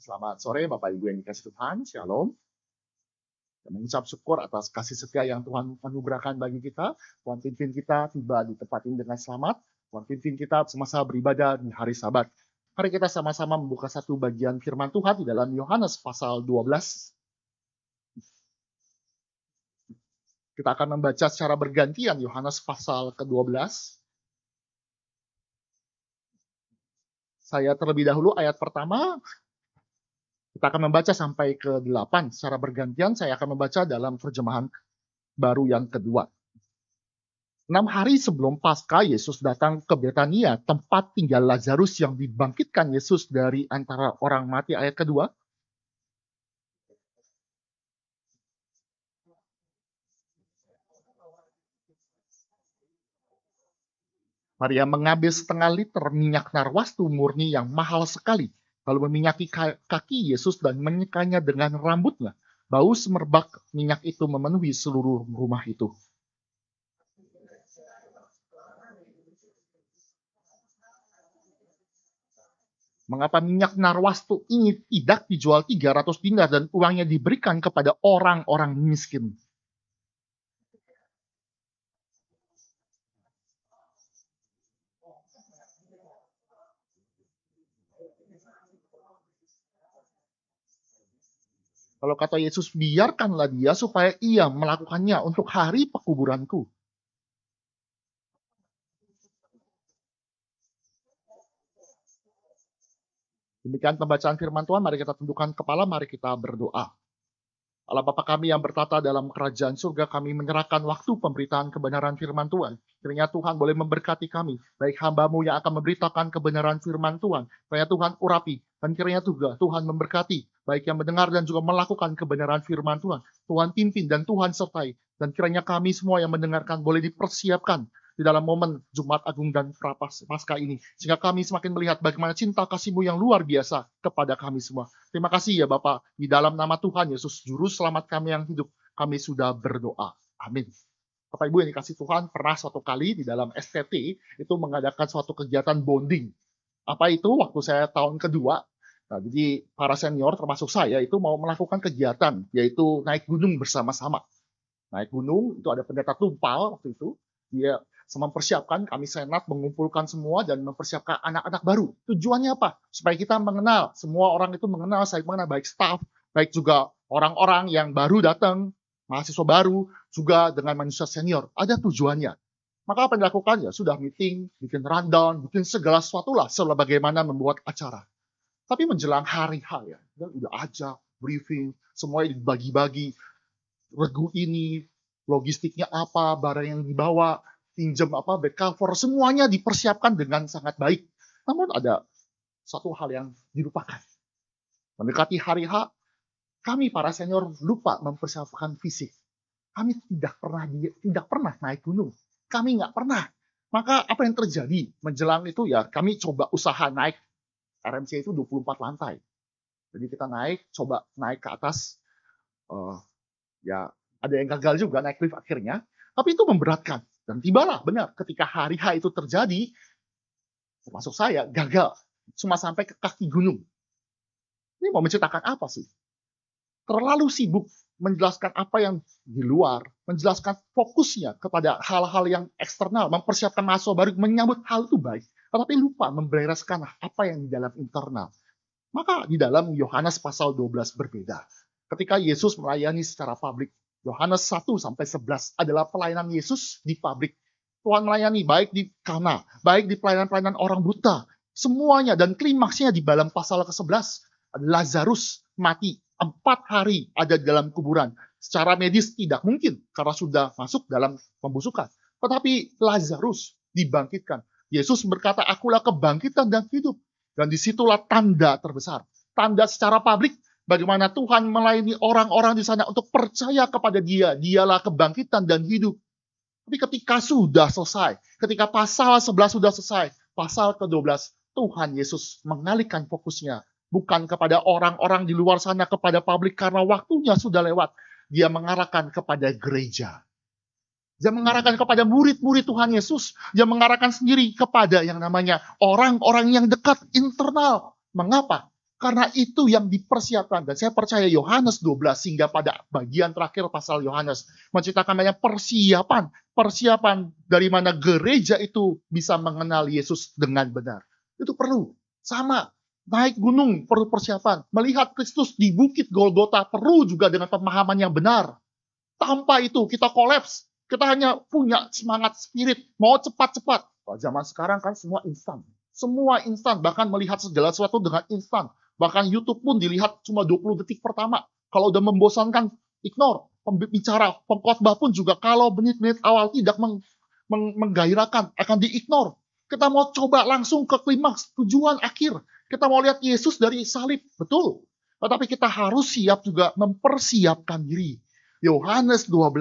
Selamat sore Bapak Ibu yang dikasih Tuhan, Shalom. Dan mengucap syukur atas kasih setia yang Tuhan anugerahkan bagi kita. Tuhan pimpin kita tiba di tempat ini dengan selamat. Tuhan pimpin kita semasa beribadah di hari Sabat. Mari kita sama-sama membuka satu bagian firman Tuhan di dalam Yohanes pasal 12. Kita akan membaca secara bergantian Yohanes pasal ke-12. Saya terlebih dahulu ayat pertama. Kita akan membaca sampai ke-8 secara bergantian. Saya akan membaca dalam terjemahan baru yang kedua. 6 hari sebelum Paskah, Yesus datang ke Betania, tempat tinggal Lazarus yang dibangkitkan Yesus dari antara orang mati. Ayat kedua. Maria mengambil setengah liter minyak narwastu murni yang mahal sekali, lalu meminyaki kaki Yesus dan menyekanya dengan rambutnya. Bau semerbak minyak itu memenuhi seluruh rumah itu. Mengapa minyak narwastu ini tidak dijual 300 dinar dan uangnya diberikan kepada orang-orang miskin? Kalau kata Yesus, biarkanlah dia supaya ia melakukannya untuk hari pekuburanku. Demikian pembacaan firman Tuhan, mari kita tundukkan kepala, mari kita berdoa. Allah Bapa kami yang bertata dalam kerajaan surga, kami menyerahkan waktu pemberitaan kebenaran firman Tuhan. Kiranya Tuhan boleh memberkati kami, baik hamba-Mu yang akan memberitakan kebenaran firman Tuhan. Kiranya Tuhan urapi, dan kiranya juga Tuhan memberkati, baik yang mendengar dan juga melakukan kebenaran firman Tuhan. Tuhan pimpin dan Tuhan sertai. Dan kiranya kami semua yang mendengarkan boleh dipersiapkan di dalam momen Jumat Agung dan Prapaskah ini. Sehingga kami semakin melihat bagaimana cinta kasih-Mu yang luar biasa kepada kami semua. Terima kasih ya Bapak, di dalam nama Tuhan Yesus, Juru Selamat kami yang hidup, kami sudah berdoa. Amin. Bapak Ibu yang dikasih Tuhan, pernah suatu kali di dalam STT itu mengadakan suatu kegiatan bonding. Apa itu? Waktu saya tahun kedua, nah, jadi para senior termasuk saya itu mau melakukan kegiatan, yaitu naik gunung bersama-sama. Naik gunung, itu ada pendeta Tumpal waktu itu, dia mempersiapkan, kami senat mengumpulkan semua dan mempersiapkan anak-anak baru. Tujuannya apa? Supaya kita mengenal, semua orang itu mengenal, saya mengenal baik staff, baik juga orang-orang yang baru datang, mahasiswa baru, juga dengan manusia senior. Ada tujuannya. Maka apa yang dilakukan? Ya sudah meeting, bikin rundown, bikin segala sesuatu lah, soal bagaimana membuat acara. Tapi menjelang hari H ya, udah ajak, briefing, semuanya dibagi-bagi, regu ini, logistiknya apa, barang yang dibawa, pinjam apa, back cover, semuanya dipersiapkan dengan sangat baik. Namun ada satu hal yang dilupakan. Mendekati hari H, kami para senior lupa mempersiapkan fisik. Kami tidak pernah naik gunung. Kami nggak pernah. Maka apa yang terjadi menjelang itu ya kami coba usaha naik. RMC itu 24 lantai. Jadi kita coba naik ke atas. Ya ada yang gagal juga naik lift akhirnya. Tapi itu memberatkan. Dan tibalah benar ketika hari H itu terjadi, termasuk saya gagal. Cuma sampai ke kaki gunung. Ini mau menceritakan apa sih? Terlalu sibuk menjelaskan apa yang di luar, menjelaskan fokusnya kepada hal-hal yang eksternal, mempersiapkan mahasiswa baru, menyambut hal itu baik. Tetapi lupa membereskan apa yang di dalam internal. Maka di dalam Yohanes pasal 12 berbeda. Ketika Yesus melayani secara publik, Yohanes 1-11 adalah pelayanan Yesus di publik. Tuhan melayani baik di Kana, baik di pelayanan-pelayanan orang buta. Semuanya dan klimaksnya di dalam pasal ke-11. Lazarus mati 4 hari ada di dalam kuburan. Secara medis tidak mungkin karena sudah masuk dalam pembusukan. Tetapi Lazarus dibangkitkan. Yesus berkata, akulah kebangkitan dan hidup. Dan disitulah tanda terbesar. Tanda secara publik bagaimana Tuhan melayani orang-orang di sana untuk percaya kepada Dia. Dialah kebangkitan dan hidup. Tapi ketika sudah selesai, ketika pasal 11 sudah selesai, pasal ke-12, Tuhan Yesus mengalihkan fokusnya. Bukan kepada orang-orang di luar sana, kepada publik, karena waktunya sudah lewat. Dia mengarahkan kepada gereja. Dia mengarahkan kepada murid-murid Tuhan Yesus. Dia mengarahkan sendiri kepada yang namanya orang-orang yang dekat internal. Mengapa? Karena itu yang dipersiapkan. Dan saya percaya Yohanes 12 sehingga pada bagian terakhir pasal Yohanes menceritakan banyak persiapan. Persiapan dari mana gereja itu bisa mengenal Yesus dengan benar. Itu perlu. Sama. Naik gunung perlu persiapan. Melihat Kristus di bukit Golgota perlu juga dengan pemahaman yang benar. Tanpa itu kita kolaps. Kita hanya punya semangat spirit. Mau cepat-cepat. Zaman sekarang kan semua instan. Semua instan. Bahkan melihat segala sesuatu dengan instan. Bahkan YouTube pun dilihat cuma 20 detik pertama. Kalau udah membosankan, ignore. Pembicara, pengkhotbah pun juga kalau menit-menit awal tidak menggairahkan, akan di-ignore. Kita mau coba langsung ke klimaks, tujuan akhir. Kita mau lihat Yesus dari salib, betul. Tetapi kita harus siap juga mempersiapkan diri. Yohanes 12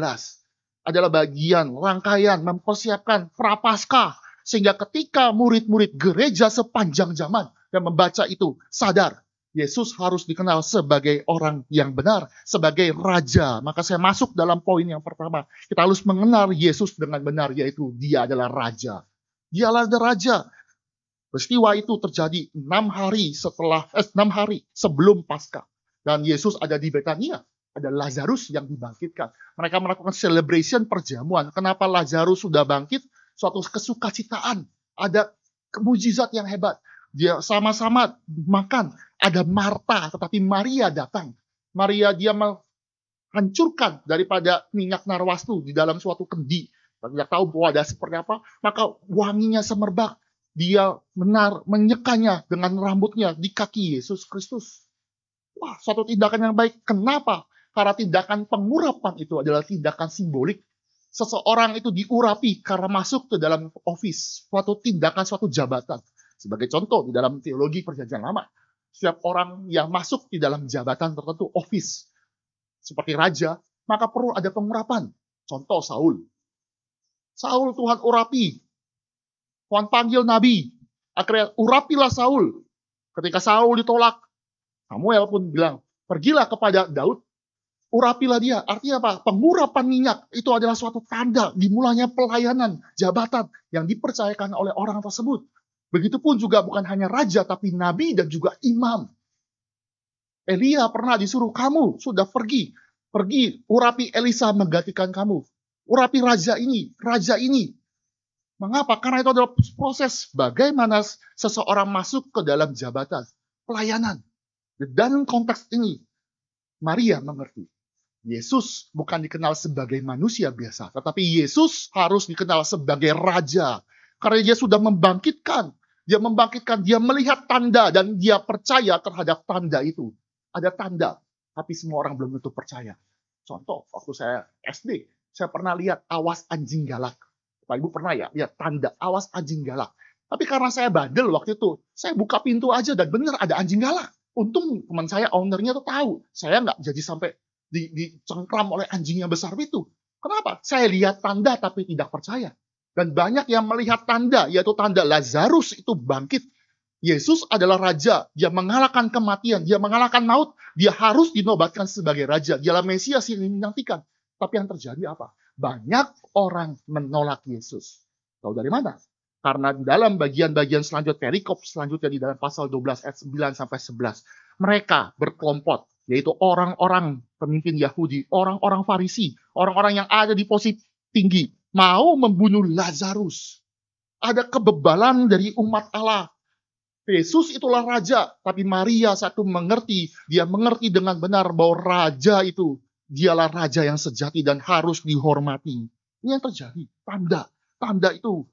adalah bagian, rangkaian, mempersiapkan prapaskah. Sehingga ketika murid-murid gereja sepanjang zaman yang membaca itu sadar, Yesus harus dikenal sebagai orang yang benar, sebagai raja. Maka saya masuk dalam poin yang pertama. Kita harus mengenal Yesus dengan benar, yaitu dia adalah raja. Dialah raja. Peristiwa itu terjadi 6 hari sebelum Paskah. Dan Yesus ada di Betania. Ada Lazarus yang dibangkitkan. Mereka melakukan celebration perjamuan. Kenapa Lazarus sudah bangkit? Suatu kesukacitaan. Ada mujizat yang hebat. Dia sama-sama makan. Ada Marta, tetapi Maria datang. Maria dia menghancurkan daripada minyak narwastu di dalam suatu kendi. Tidak tahu wadah seperti apa, maka wanginya semerbak. Dia menyekanya dengan rambutnya di kaki Yesus Kristus. Wah, suatu tindakan yang baik. Kenapa? Karena tindakan pengurapan itu adalah tindakan simbolik. Seseorang itu diurapi karena masuk ke dalam office, suatu tindakan, suatu jabatan. Sebagai contoh, di dalam teologi Perjanjian Lama, setiap orang yang masuk di dalam jabatan tertentu, office, seperti raja, maka perlu ada pengurapan. Contoh Saul. Saul Tuhan urapi. Tuhan panggil nabi. Akhirnya urapilah Saul. Ketika Saul ditolak, Samuel pun bilang, pergilah kepada Daud, urapilah dia. Artinya apa? Pengurapan minyak itu adalah suatu tanda dimulainya pelayanan jabatan yang dipercayakan oleh orang tersebut. Begitupun juga bukan hanya raja, tapi nabi dan juga imam. Elia pernah disuruh, kamu sudah pergi. Pergi, urapi Elisa menggantikan kamu. Urapi raja ini, raja ini. Mengapa? Karena itu adalah proses bagaimana seseorang masuk ke dalam jabatan, pelayanan. Dan konteks ini, Maria mengerti. Yesus bukan dikenal sebagai manusia biasa, tetapi Yesus harus dikenal sebagai raja. Karena dia sudah membangkitkan. Dia melihat tanda dan dia percaya terhadap tanda itu. Ada tanda, tapi semua orang belum tentu percaya. Contoh, waktu saya SD, saya pernah lihat awas anjing galak. Pak Ibu pernah ya lihat tanda awas anjing galak. Tapi karena saya bandel waktu itu, saya buka pintu aja dan benar ada anjing galak. Untung teman saya, ownernya tuh tahu. Saya nggak jadi sampai dicengkram oleh anjing yang besar itu. Kenapa? Saya lihat tanda tapi tidak percaya. Dan banyak yang melihat tanda, yaitu tanda Lazarus itu bangkit. Yesus adalah raja, dia mengalahkan kematian, dia mengalahkan maut, dia harus dinobatkan sebagai raja. Dialah Mesias yang dinantikan. Tapi yang terjadi apa? Banyak orang menolak Yesus. Tahu dari mana? Karena dalam bagian-bagian selanjutnya, perikop selanjutnya di dalam pasal 12 ayat 9 sampai 11, mereka berkelompok, yaitu orang-orang pemimpin Yahudi, orang-orang Farisi, orang-orang yang ada di posisi tinggi, mau membunuh Lazarus. Ada kebebalan dari umat Allah. Yesus itulah raja, tapi Maria satu mengerti, dia mengerti dengan benar bahwa raja itu, dialah raja yang sejati dan harus dihormati. Ini yang terjadi, tanda itu.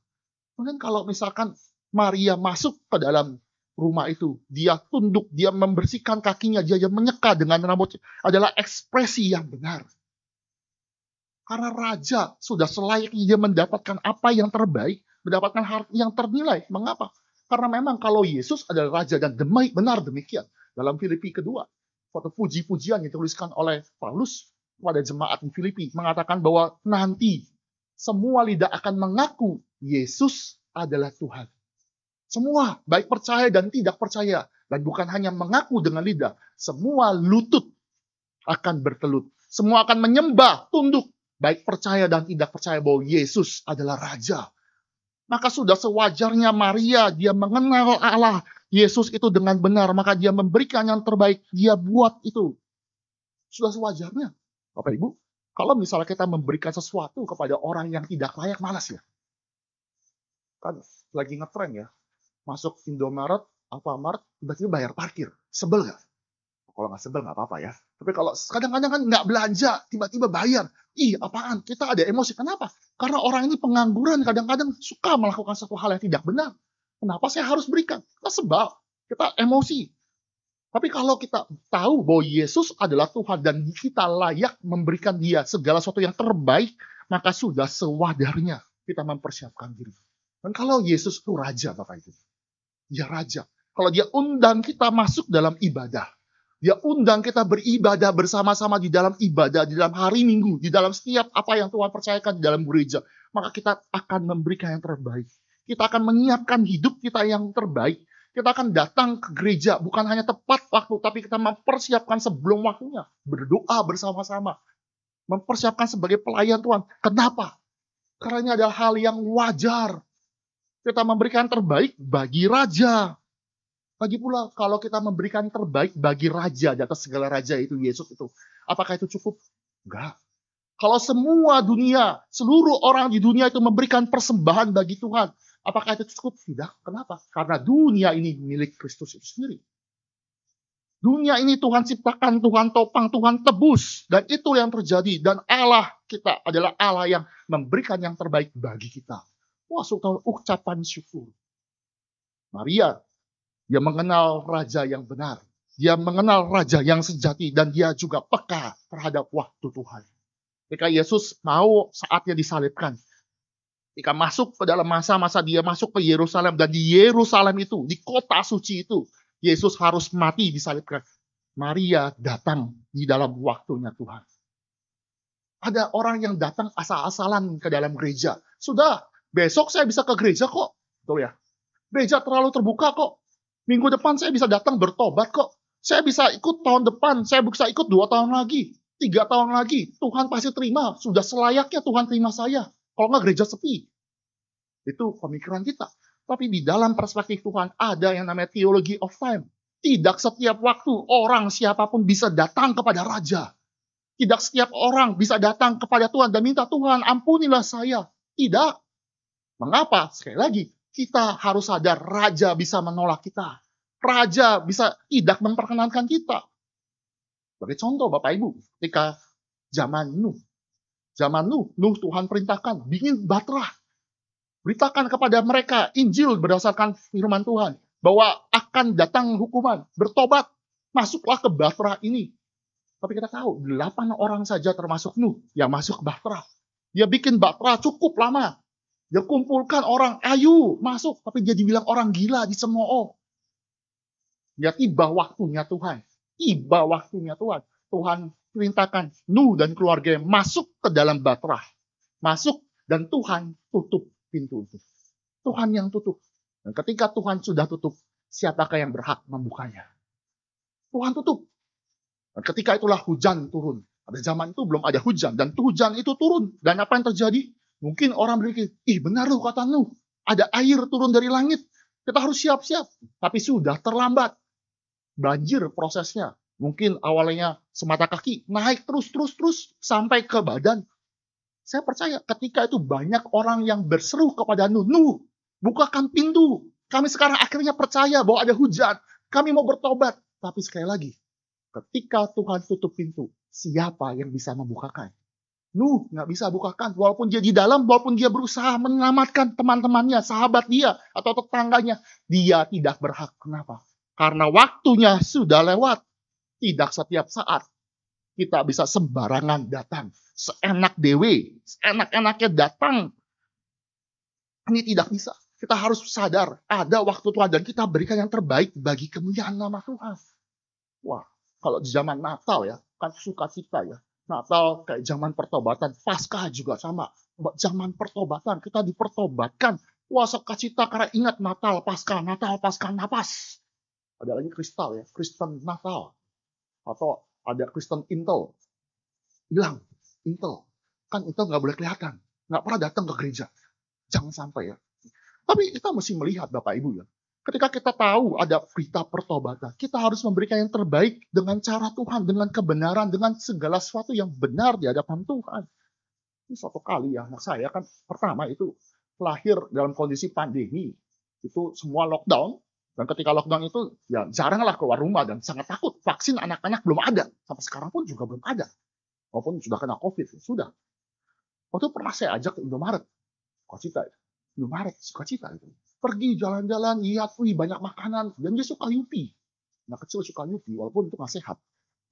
Mungkin kalau misalkan Maria masuk ke dalam rumah itu, dia tunduk, dia membersihkan kakinya, dia menyeka dengan rambutnya, adalah ekspresi yang benar. Karena raja sudah selayaknya dia mendapatkan apa yang terbaik, mendapatkan harta yang ternilai. Mengapa? Karena memang kalau Yesus adalah raja dan benar demikian. Dalam Filipi kedua, suatu puji-pujian yang dituliskan oleh Paulus pada jemaat di Filipi, mengatakan bahwa nanti semua lidah akan mengaku Yesus adalah Tuhan. Semua, baik percaya dan tidak percaya. Dan bukan hanya mengaku dengan lidah, semua lutut akan bertelut. Semua akan menyembah, tunduk, baik percaya dan tidak percaya bahwa Yesus adalah raja. Maka sudah sewajarnya Maria, dia mengenal Allah, Yesus itu dengan benar, maka dia memberikan yang terbaik. Dia buat itu. Sudah sewajarnya. Bapak Ibu, kalau misalnya kita memberikan sesuatu kepada orang yang tidak layak, malas ya. Kan lagi ngetren ya. Masuk Indomaret, Alfamart, tiba-tiba bayar parkir. Sebel nggak? Kalau nggak sebel nggak apa-apa ya. Tapi kalau kadang-kadang kan nggak belanja, tiba-tiba bayar. Ih, apaan? Kita ada emosi. Kenapa? Karena orang ini pengangguran, kadang-kadang suka melakukan satu hal yang tidak benar. Kenapa saya harus berikan? Kita sebal, kita emosi. Tapi kalau kita tahu bahwa Yesus adalah Tuhan dan kita layak memberikan dia segala sesuatu yang terbaik, maka sudah sewajarnya kita mempersiapkan diri. Dan kalau Yesus itu raja, Bapak Ibu. Dia raja. Kalau dia undang kita masuk dalam ibadah, dia undang kita beribadah bersama-sama di dalam ibadah, di dalam hari Minggu, di dalam setiap apa yang Tuhan percayakan di dalam gereja, maka kita akan memberikan yang terbaik. Kita akan menyiapkan hidup kita yang terbaik. Kita akan datang ke gereja bukan hanya tepat waktu, tapi kita mempersiapkan sebelum waktunya. Berdoa bersama-sama. Mempersiapkan sebagai pelayan Tuhan. Kenapa? Karena ini adalah hal yang wajar. Kita memberikan terbaik bagi raja. Lagi pula kalau kita memberikan terbaik bagi raja di atas segala raja itu Yesus itu, apakah itu cukup? Enggak. Kalau semua dunia, seluruh orang di dunia itu memberikan persembahan bagi Tuhan, apakah itu cukup? Tidak. Kenapa? Karena dunia ini milik Kristus itu sendiri. Dunia ini Tuhan ciptakan, Tuhan topang, Tuhan tebus. Dan itu yang terjadi. Dan Allah kita adalah Allah yang memberikan yang terbaik bagi kita. Wah, ucapan syukur. Maria, dia mengenal raja yang benar. Dia mengenal raja yang sejati. Dan dia juga peka terhadap waktu Tuhan. Ketika Yesus mau saatnya disalibkan. Ketika masuk ke dalam masa-masa dia masuk ke Yerusalem. Dan di Yerusalem itu, di kota suci itu, Yesus harus mati disalibkan. Maria datang di dalam waktunya Tuhan. Ada orang yang datang asal-asalan ke dalam gereja. Sudah, besok saya bisa ke gereja kok. Betul ya? Gereja terlalu terbuka kok. Minggu depan saya bisa datang bertobat kok. Saya bisa ikut tahun depan. Saya bisa ikut 2 tahun lagi. 3 tahun lagi. Tuhan pasti terima. Sudah selayaknya Tuhan terima saya. Kalau nggak gereja sepi. Itu pemikiran kita. Tapi di dalam perspektif Tuhan ada yang namanya theology of time. Tidak setiap waktu orang siapapun bisa datang kepada raja. Tidak setiap orang bisa datang kepada Tuhan dan minta Tuhan ampunilah saya. Tidak. Mengapa? Sekali lagi, kita harus sadar raja bisa menolak kita. Raja bisa tidak memperkenankan kita. Sebagai contoh Bapak Ibu, ketika zaman Nuh. Zaman Nuh Tuhan perintahkan, bikin bahtera. Beritakan kepada mereka Injil berdasarkan firman Tuhan. Bahwa akan datang hukuman. Bertobat. Masuklah ke bahtera ini. Tapi kita tahu, 8 orang saja termasuk Nuh yang masuk ke bahtera. Dia bikin bahtera cukup lama. Dia kumpulkan orang, ayo masuk. Tapi dia dibilang orang gila, dicemooh. Ya tiba waktunya Tuhan. Tiba waktunya Tuhan. Tuhan perintahkan Nuh dan keluarga masuk ke dalam bahtera. Masuk dan Tuhan tutup pintu itu. Tuhan yang tutup. Dan ketika Tuhan sudah tutup, siapakah yang berhak membukanya? Tuhan tutup. Dan ketika itulah hujan turun. Pada zaman itu belum ada hujan. Dan hujan itu turun. Dan apa yang terjadi? Mungkin orang berpikir, benar loh kata Nuh. Ada air turun dari langit. Kita harus siap-siap. Tapi sudah terlambat. Banjir prosesnya. Mungkin awalnya semata kaki. Naik terus. Sampai ke badan. Saya percaya ketika itu banyak orang yang berseru kepada Nuh. Nuh, bukakan pintu. Kami sekarang akhirnya percaya bahwa ada hujan. Kami mau bertobat. Tapi sekali lagi. Ketika Tuhan tutup pintu. Siapa yang bisa membukakan? Nuh nggak bisa bukakan, walaupun dia di dalam, walaupun dia berusaha menyelamatkan teman-temannya, sahabat dia, atau tetangganya, dia tidak berhak. Kenapa? Karena waktunya sudah lewat. Tidak setiap saat kita bisa sembarangan datang. Seenak dewe, seenak-enaknya datang. Ini tidak bisa. Kita harus sadar, ada waktu Tuhan, dan kita berikan yang terbaik bagi kemuliaan nama Tuhan. Wah, kalau di zaman Natal ya, kan sukacita ya. Natal kayak zaman pertobatan, Paskah juga sama. Zaman pertobatan, kita dipertobatkan. Wah, sukacita karena ingat Natal, Paskah, napas. Ada lagi kristal ya, Kristen Natal. Atau ada Kristen Intel. Hilang, Intel. Kan Intel nggak boleh kelihatan. Nggak pernah datang ke gereja. Jangan sampai ya. Tapi kita mesti melihat Bapak Ibu ya. Ketika kita tahu ada berita pertobatan, kita harus memberikan yang terbaik dengan cara Tuhan, dengan kebenaran, dengan segala sesuatu yang benar di hadapan Tuhan. Ini suatu kali ya, anak saya kan pertama itu lahir dalam kondisi pandemi, itu semua lockdown, dan ketika lockdown itu ya jaranglah keluar rumah dan sangat takut. Vaksin anak-anak belum ada, sampai sekarang pun juga belum ada. Walaupun sudah kena COVID, sudah. Waktu itu pernah saya ajak ke Indomaret, sukacita, Indomaret, sukacita itu. Pergi jalan-jalan, lihat, wih banyak makanan, dan dia suka Yupi. Anak kecil suka Yupi, walaupun itu nggak sehat.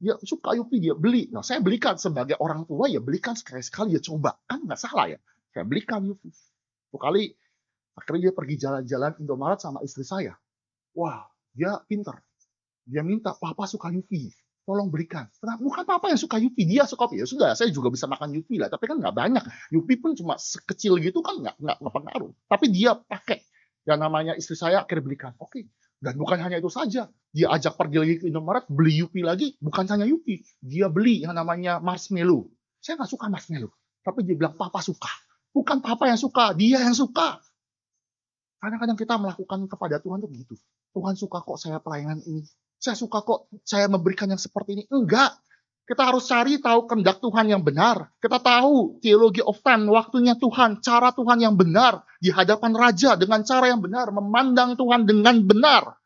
Dia suka Yupi, dia beli. Nah, saya belikan sebagai orang tua, ya belikan sekali-sekali, ya coba. Kan nggak salah ya. Saya belikan Yupi. Satu kali, akhirnya dia pergi jalan-jalan Indomaret sama istri saya. Wah, dia pintar. Dia minta, papa suka Yupi. Tolong berikan. Kenapa? Bukan papa yang suka Yupi, dia suka Yupi. Ya sudah, saya juga bisa makan Yupi lah. Tapi kan nggak banyak. Yupi pun cuma sekecil gitu kan nggak pengaruh. Tapi dia pakai. Yang namanya istri saya akhirnya belikan. Oke. Dan bukan hanya itu saja. Dia ajak pergi lagi ke Indomaret, beli Yupi lagi. Bukan hanya Yupi. Dia beli yang namanya marshmallow. Saya nggak suka marshmallow. Tapi dia bilang, papa suka. Bukan papa yang suka, dia yang suka. Kadang-kadang kita melakukan kepada Tuhan tuh begitu. Tuhan suka kok saya pelayanan ini. Saya suka kok saya memberikan yang seperti ini. Enggak. Kita harus cari tahu kehendak Tuhan yang benar. Kita tahu theology of time, waktunya Tuhan, cara Tuhan yang benar di hadapan Raja dengan cara yang benar, memandang Tuhan dengan benar.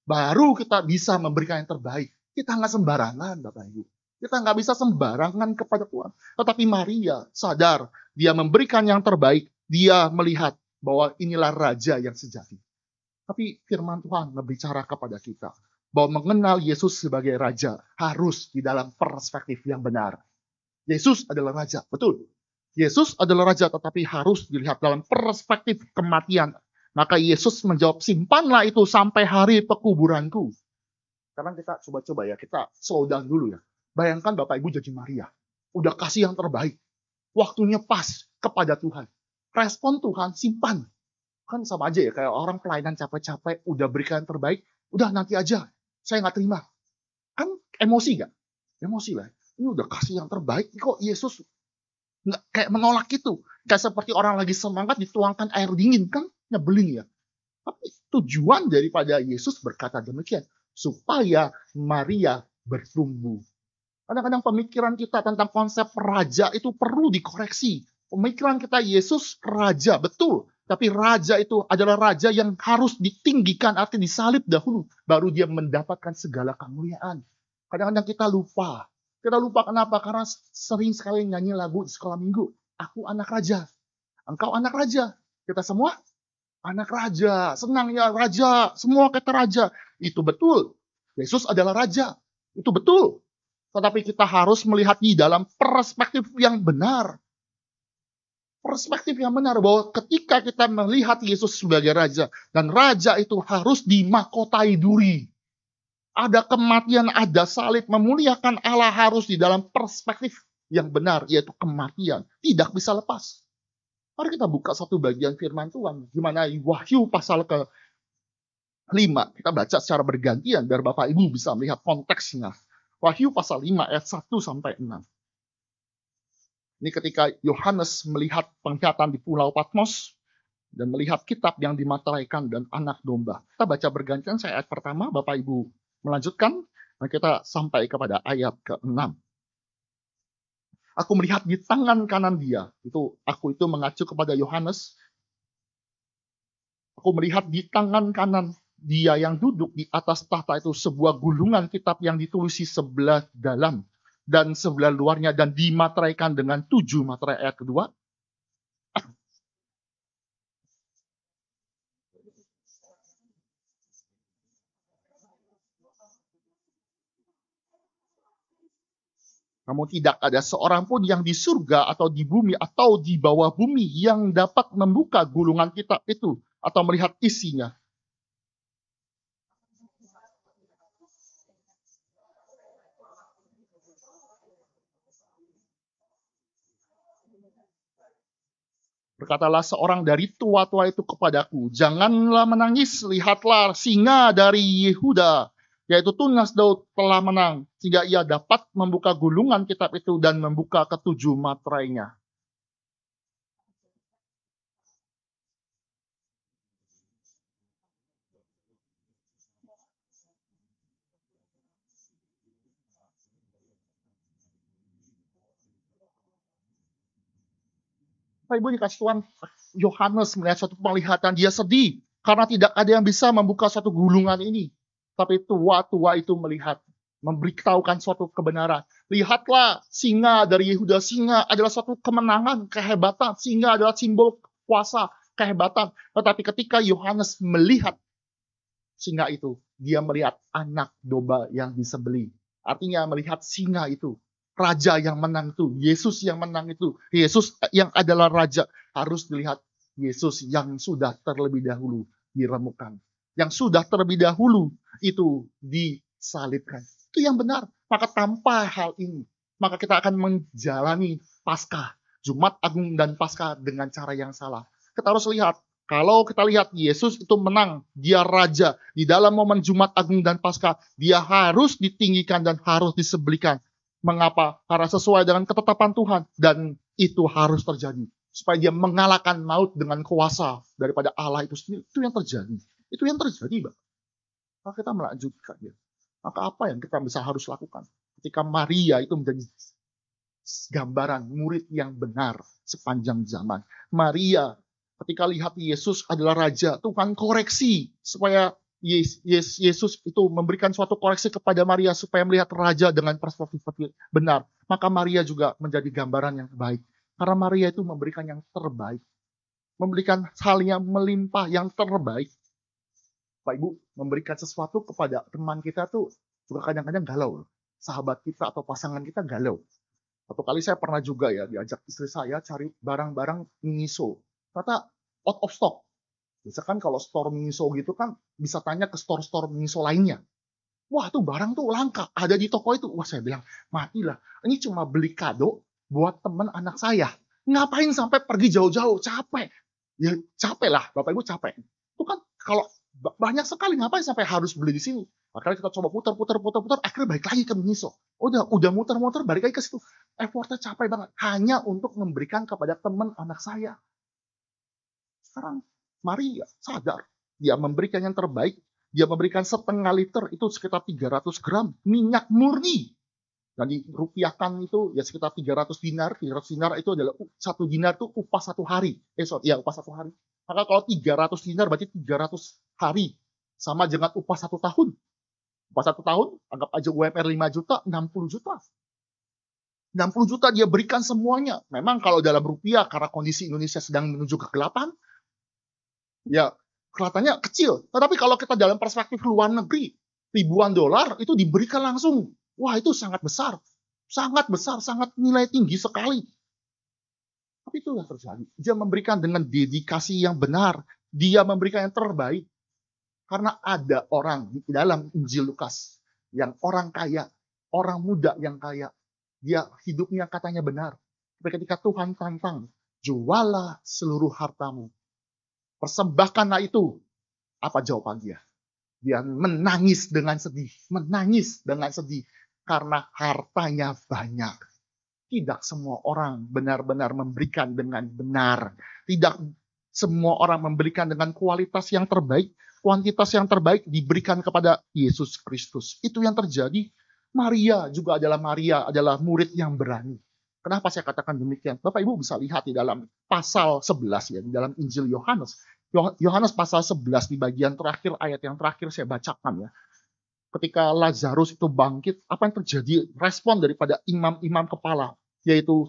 Baru kita bisa memberikan yang terbaik. Kita nggak sembarangan, Bapak Ibu. Kita nggak bisa sembarangan kepada Tuhan. Tetapi Maria sadar, dia memberikan yang terbaik. Dia melihat bahwa inilah Raja yang sejati. Tapi firman Tuhan berbicara kepada kita bahwa mengenal Yesus sebagai Raja harus di dalam perspektif yang benar. Yesus adalah Raja, betul. Yesus adalah Raja, tetapi harus dilihat dalam perspektif kematian. Maka Yesus menjawab, simpanlah itu sampai hari pekuburanku. Sekarang kita coba-coba ya, kita slow down dulu ya. Bayangkan Bapak Ibu jadi Maria. Udah kasih yang terbaik. Waktunya pas kepada Tuhan. Respon Tuhan, simpan. Kan sama aja ya, kayak orang pelayanan capek-capek, udah berikan yang terbaik, udah nanti aja. Saya nggak terima. Kan emosi nggak? Emosi lah. Ini udah kasih yang terbaik, kok Yesus nggak kayak menolak itu. Kayak seperti orang lagi semangat dituangkan air dingin, kan nyebelin ya. Tapi tujuan daripada Yesus berkata demikian, supaya Maria bertumbuh. Kadang-kadang pemikiran kita tentang konsep raja itu perlu dikoreksi. Pemikiran kita Yesus raja, betul. Tapi raja itu adalah raja yang harus ditinggikan, artinya disalib dahulu. Baru dia mendapatkan segala kemuliaan. Kadang-kadang kita lupa. Kita lupa kenapa? Karena sering sekali nyanyi lagu di sekolah minggu. Aku anak raja. Engkau anak raja. Kita semua anak raja. Senang ya raja. Semua kata raja. Itu betul. Yesus adalah raja. Itu betul. Tetapi kita harus melihat di dalam perspektif yang benar. Perspektif yang benar bahwa ketika kita melihat Yesus sebagai Raja, dan Raja itu harus dimahkotai duri. Ada kematian, ada salib, memuliakan Allah harus di dalam perspektif yang benar, yaitu kematian. Tidak bisa lepas. Mari kita buka satu bagian firman Tuhan, di mana Wahyu pasal ke-5. Kita baca secara bergantian, biar Bapak Ibu bisa melihat konteksnya. Wahyu pasal 5 ayat 1-6. Ini ketika Yohanes melihat penglihatan di Pulau Patmos dan melihat kitab yang dimateraikan dan anak domba. Kita baca bergantian, saya ayat pertama, Bapak Ibu melanjutkan, dan kita sampai kepada ayat ke-6. Aku melihat di tangan kanan dia, aku itu mengacu kepada Yohanes. Aku melihat di tangan kanan dia yang duduk di atas tahta itu sebuah gulungan kitab yang ditulisi sebelah dalam dan sebelah luarnya, dan dimateraikan dengan 7 materai. Ayat kedua. Namun tidak ada seorang pun yang di surga atau di bumi atau di bawah bumi yang dapat membuka gulungan kitab itu atau melihat isinya. Berkatalah seorang dari tua-tua itu kepadaku, janganlah menangis, lihatlah singa dari Yehuda, yaitu Tunas Daud telah menang, sehingga ia dapat membuka gulungan kitab itu dan membuka ke-7 materainya. Bapak Ibu dikasih Tuhan, Yohanes melihat suatu penglihatan, dia sedih. Karena tidak ada yang bisa membuka suatu gulungan ini. Tapi tua-tua itu melihat, memberitahukan suatu kebenaran. Lihatlah, singa dari Yehuda, singa adalah suatu kemenangan, kehebatan. Singa adalah simbol kuasa, kehebatan. Tetapi ketika Yohanes melihat singa itu, dia melihat anak domba yang disembelih. Artinya melihat singa itu, raja yang menang itu, Yesus yang menang itu, Yesus yang adalah raja. Harus dilihat Yesus yang sudah terlebih dahulu diremukkan, yang sudah terlebih dahulu itu disalibkan. Itu yang benar. Maka tanpa hal ini, maka kita akan menjalani Paskah, Jumat Agung dan Paskah dengan cara yang salah. Kita harus lihat, kalau kita lihat Yesus itu menang, dia raja. Di dalam momen Jumat Agung dan Paskah, dia harus ditinggikan dan harus disembelihkan. Mengapa? Karena sesuai dengan ketetapan Tuhan. Dan itu harus terjadi. Supaya dia mengalahkan maut dengan kuasa daripada Allah itu sendiri. Itu yang terjadi. Itu yang terjadi, Bapak. Maka kita melanjutkan. Ya. Maka apa yang kita bisa harus lakukan? Ketika Maria itu menjadi gambaran murid yang benar sepanjang zaman. Maria ketika lihat Yesus adalah raja, Tuhan koreksi supaya Yesus itu memberikan suatu koreksi kepada Maria supaya melihat raja dengan perspektif benar. Maka Maria juga menjadi gambaran yang baik. Karena Maria itu memberikan yang terbaik. Memberikan hal yang melimpah yang terbaik. Pak Ibu, memberikan sesuatu kepada teman kita tuh juga kadang-kadang galau. Sahabat kita atau pasangan kita galau. Satu kali saya pernah juga ya diajak istri saya cari barang-barang Miniso. Ternyata out of stock. Biasanya kan kalau store Miniso gitu kan bisa tanya ke store-store Miniso lainnya. Wah tuh barang tuh langka, ada di toko itu. Wah saya bilang, matilah. Ini cuma beli kado buat teman anak saya. Ngapain sampai pergi jauh-jauh, capek. Ya capek lah, Bapak Ibu capek. Itu kan kalau banyak sekali, ngapain sampai harus beli di sini. Makanya kita coba putar, akhirnya balik lagi ke Miniso. Udah muter-muter, balik lagi ke situ. Effortnya capek banget, hanya untuk memberikan kepada teman anak saya. Sekarang Maria sadar, dia memberikan yang terbaik, dia memberikan setengah liter, itu sekitar 300 gram minyak murni. Dan dirupiahkan itu ya sekitar 300 dinar, 300 dinar itu adalah satu dinar itu upah satu hari. Upah satu hari. Maka kalau 300 dinar berarti 300 hari. Sama dengan upah 1 tahun. Upah 1 tahun, anggap aja UMR 5 juta, 60 juta. 60 juta dia berikan semuanya. Memang kalau dalam rupiah, karena kondisi Indonesia sedang menuju kegelapan, ya kelihatannya kecil. Tetapi kalau kita dalam perspektif luar negeri, ribuan dolar itu diberikan langsung. Wah itu sangat besar. Sangat besar, sangat nilai tinggi sekali. Tapi itu yang terjadi. Dia memberikan dengan dedikasi yang benar. Dia memberikan yang terbaik. Karena ada orang di dalam Injil Lukas yang orang kaya, orang muda yang kaya. Dia hidupnya katanya benar. Tapi ketika Tuhan tantang, jualah seluruh hartamu. Persembahkanlah itu. Apa jawaban dia? Dia menangis dengan sedih. Menangis dengan sedih. Karena hartanya banyak. Tidak semua orang benar-benar memberikan dengan benar. Tidak semua orang memberikan dengan kualitas yang terbaik. Kuantitas yang terbaik diberikan kepada Yesus Kristus. Itu yang terjadi. Maria adalah murid yang berani. Kenapa saya katakan demikian? Bapak Ibu bisa lihat di dalam pasal 11 ya, di dalam Injil Yohanes. Yohanes pasal 11 di bagian terakhir, ayat yang terakhir saya bacakan ya. Ketika Lazarus itu bangkit, apa yang terjadi? Respon daripada imam-imam kepala, yaitu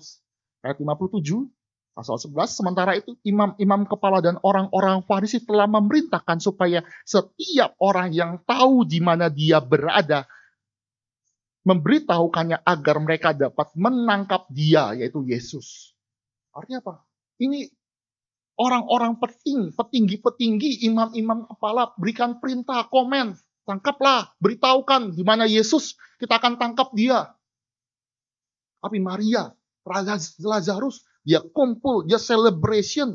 ayat 57, pasal 11, sementara itu imam-imam kepala dan orang-orang Farisi telah memerintahkan supaya setiap orang yang tahu di mana dia berada, memberitahukannya agar mereka dapat menangkap dia, yaitu Yesus. Artinya apa? Ini orang-orang petinggi-petinggi, imam-imam kepala berikan perintah, komen. Tangkaplah, beritahukan di mana Yesus, kita akan tangkap dia. Tapi Maria, Lazarus, dia kumpul, dia celebration.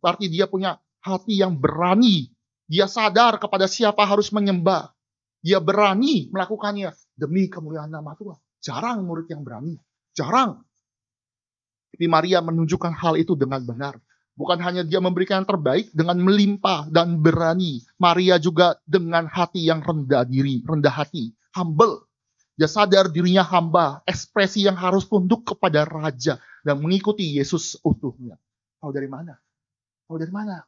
Berarti dia punya hati yang berani. Dia sadar kepada siapa harus menyembah. Dia berani melakukannya demi kemuliaan nama Tuhan. Jarang murid yang berani. Jarang. Tapi Maria menunjukkan hal itu dengan benar. Bukan hanya dia memberikan yang terbaik dengan melimpah dan berani. Maria juga dengan hati yang rendah diri, rendah hati, humble. Dia sadar dirinya hamba, ekspresi yang harus tunduk kepada raja dan mengikuti Yesus utuhnya. Tahu dari mana? Tahu dari mana?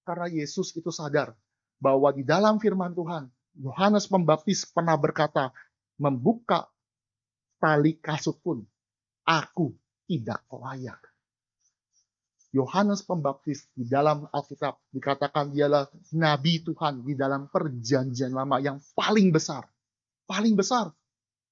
Karena Yesus itu sadar bahwa di dalam firman Tuhan, Yohanes Pembaptis pernah berkata, membuka tali kasut pun aku tidak layak. Yohanes Pembaptis di dalam Alkitab dikatakan dialah nabi Tuhan di dalam perjanjian lama yang paling besar. Paling besar.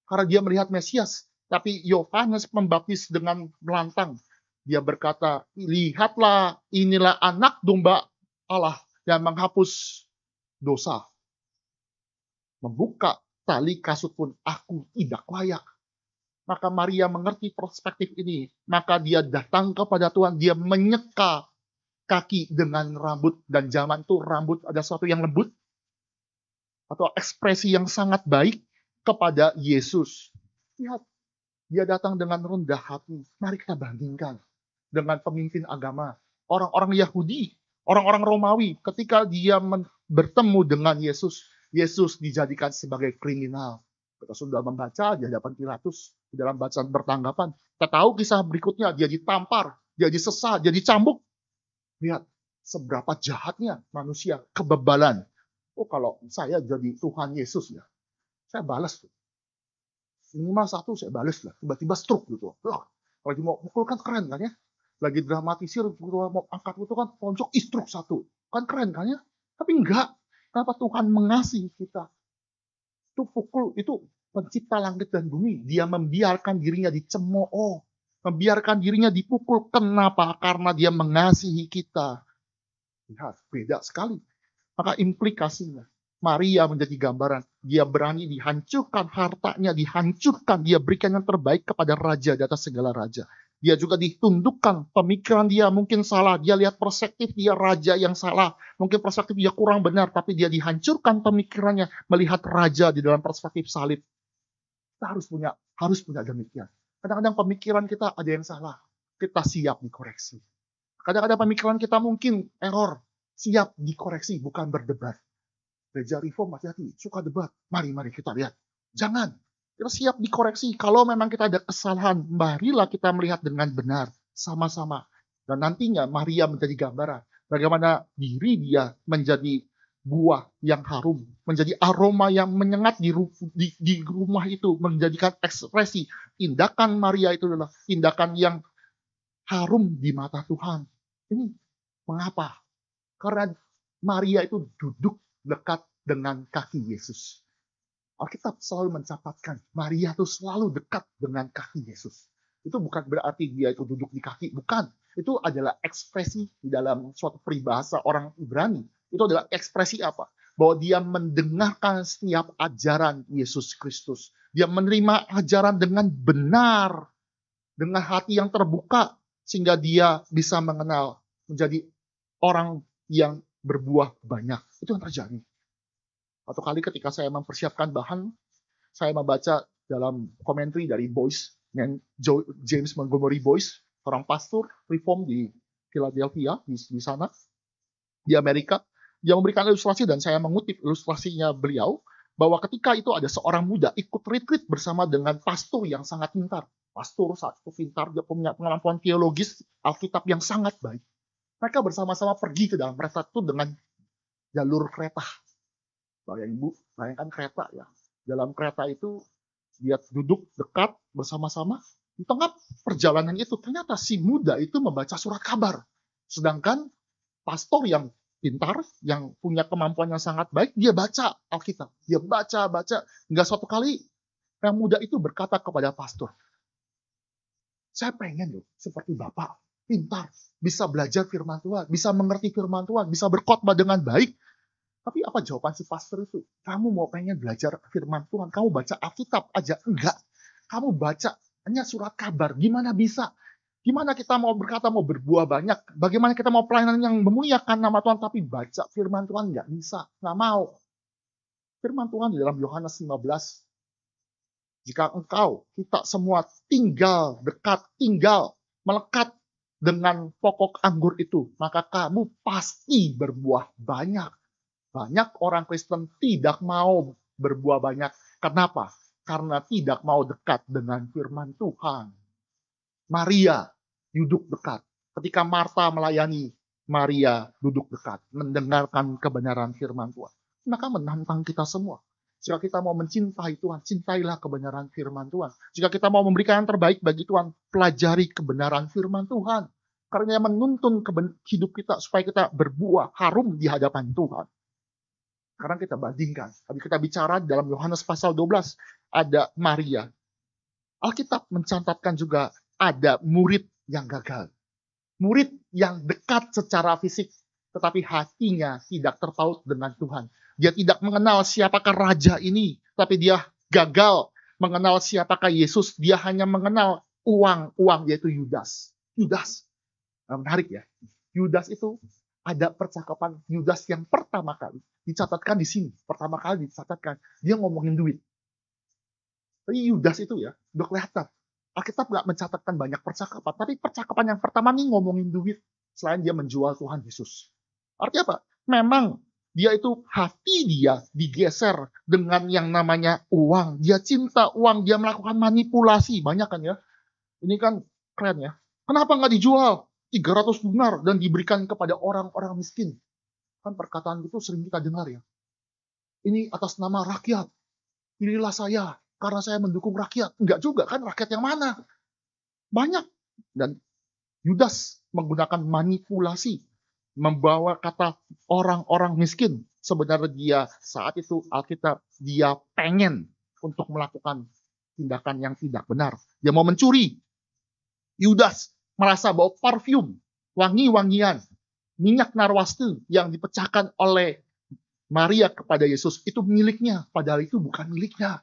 Karena dia melihat Mesias. Tapi Yohanes Pembaptis dengan melantang. Dia berkata, lihatlah inilah anak domba Allah yang menghapus dosa. Membuka tali kasut pun aku tidak layak. Maka Maria mengerti perspektif ini. Maka dia datang kepada Tuhan. Dia menyeka kaki dengan rambut. Dan zaman itu rambut ada sesuatu yang lembut. Atau ekspresi yang sangat baik kepada Yesus. Lihat. Dia datang dengan rendah hati. Mari kita bandingkan dengan pemimpin agama. Orang-orang Yahudi. Orang-orang Romawi. Ketika dia bertemu dengan Yesus. Yesus dijadikan sebagai kriminal. Kita sudah membaca di hadapan Pilatus. Di dalam bacaan bertanggapan. Kita tahu kisah berikutnya. Dia ditampar. Dia disesat. Dia dicambuk. Lihat. Seberapa jahatnya manusia. Kebebalan. Oh, kalau saya jadi Tuhan Yesus ya. Saya balas tuh. Minimal satu saya balas lah. Tiba-tiba stroke gitu. Loh, lagi mau pukul kan keren kan ya. Lagi dramatisir. Mau angkat itu kan. Pojok stroke satu. Kan keren kan ya. Tapi enggak. Kenapa Tuhan mengasihi kita? Itu pukul. Itu pencipta langit dan bumi, dia membiarkan dirinya dicemooh, membiarkan dirinya dipukul. Kenapa? Karena dia mengasihi kita. Lihat, beda sekali. Maka implikasinya, Maria menjadi gambaran. Dia berani dihancurkan hartanya, dihancurkan. Dia berikan yang terbaik kepada raja di atas segala raja. Dia juga ditundukkan, pemikiran dia mungkin salah. Dia lihat perspektif dia raja yang salah. Mungkin perspektif dia kurang benar, tapi dia dihancurkan pemikirannya melihat raja di dalam perspektif salib. Kita harus punya demikian. Kadang-kadang pemikiran kita ada yang salah. Kita siap dikoreksi. Kadang-kadang pemikiran kita mungkin error. Siap dikoreksi, bukan berdebat. Gereja Reform hati-hati, suka debat. Mari kita lihat. Jangan. Kita siap dikoreksi. Kalau memang kita ada kesalahan, marilah kita melihat dengan benar. Sama-sama. Dan nantinya Maria menjadi gambaran. Bagaimana diri dia menjadi buah yang harum. Menjadi aroma yang menyengat di rumah itu. Menjadikan ekspresi. Tindakan Maria itu adalah tindakan yang harum di mata Tuhan. Ini mengapa? Karena Maria itu duduk dekat dengan kaki Yesus. Alkitab selalu mencatatkan Maria itu selalu dekat dengan kaki Yesus. Itu bukan berarti dia itu duduk di kaki, bukan. Itu adalah ekspresi di dalam suatu peribahasa orang Ibrani. Itu adalah ekspresi apa? Bahwa dia mendengarkan setiap ajaran Yesus Kristus. Dia menerima ajaran dengan benar, dengan hati yang terbuka, sehingga dia bisa mengenal menjadi orang yang berbuah banyak. Itu yang terjadi. Atau kali ketika saya mempersiapkan bahan, saya membaca dalam komentari dari Boyce, James Montgomery Boyce, seorang pastor reform di Philadelphia, di sana, di Amerika. Dia memberikan ilustrasi dan saya mengutip ilustrasinya beliau, bahwa ketika itu ada seorang muda ikut retreat bersama dengan pastor yang sangat pintar. Pastor satu pintar, dia punya pengalaman teologis Alkitab yang sangat baik. Mereka bersama-sama pergi ke dalam kereta itu dengan jalur kereta. Bayangkan kereta ya. Dalam kereta itu dia duduk dekat bersama-sama. Di tengah perjalanan itu ternyata si muda itu membaca surat kabar. Sedangkan pastor yang pintar, yang punya kemampuan yang sangat baik, dia baca Alkitab. Dia baca. Hingga suatu kali yang muda itu berkata kepada pastor, saya pengen loh seperti Bapak, pintar, bisa belajar firman Tuhan, bisa mengerti firman Tuhan, bisa berkhotbah dengan baik. Tapi apa jawaban si pastor itu? Kamu mau pengen belajar firman Tuhan, kamu baca Alkitab aja enggak. Kamu baca hanya surat kabar, gimana bisa? Gimana kita mau berkata mau berbuah banyak? Bagaimana kita mau pelayanan yang memuliakan nama Tuhan tapi baca firman Tuhan enggak bisa, enggak mau. Firman Tuhan di dalam Yohanes 15, jika kita semua tinggal dekat, melekat dengan pokok anggur itu, maka kamu pasti berbuah banyak. Banyak orang Kristen tidak mau berbuah banyak. Kenapa? Karena tidak mau dekat dengan firman Tuhan. Maria duduk dekat. Ketika Marta melayani, Maria duduk dekat, mendengarkan kebenaran firman Tuhan. Maka menantang kita semua. Jika kita mau mencintai Tuhan, cintailah kebenaran firman Tuhan. Jika kita mau memberikan yang terbaik bagi Tuhan, pelajari kebenaran firman Tuhan. Karena yang menuntun hidup kita supaya kita berbuah harum di hadapan Tuhan. Sekarang kita bandingkan. Tadi kita bicara dalam Yohanes pasal 12, ada Maria. Alkitab mencatatkan juga ada murid yang gagal. Murid yang dekat secara fisik, tetapi hatinya tidak terpaut dengan Tuhan. Dia tidak mengenal siapakah raja ini, tapi dia gagal mengenal siapakah Yesus. Dia hanya mengenal uang, yaitu Yudas. Yudas, menarik ya. Yudas itu ada percakapan Yudas yang pertama kali dicatatkan di sini. Pertama kali dicatatkan, dia ngomongin duit. Tapi Yudas itu ya, udah kelihatan. Alkitab nggak mencatatkan banyak percakapan, tapi percakapan yang pertama nih ngomongin duit, selain dia menjual Tuhan Yesus. Artinya apa? Memang dia itu hati dia digeser dengan yang namanya uang. Dia cinta uang, dia melakukan manipulasi. Banyak kan ya? Ini kan keren ya. Kenapa nggak dijual 300 dinar dan diberikan kepada orang-orang miskin? Kan perkataan itu sering kita dengar ya. Ini atas nama rakyat. Pilihlah saya. Karena saya mendukung rakyat. Enggak juga kan, rakyat yang mana? Banyak. Dan Yudas menggunakan manipulasi. Membawa kata orang-orang miskin. Sebenarnya dia saat itu Alkitab, dia pengen untuk melakukan tindakan yang tidak benar. Dia mau mencuri. Yudas merasa bahwa parfum, wangi-wangian, minyak narwastu yang dipecahkan oleh Maria kepada Yesus itu miliknya. Padahal itu bukan miliknya.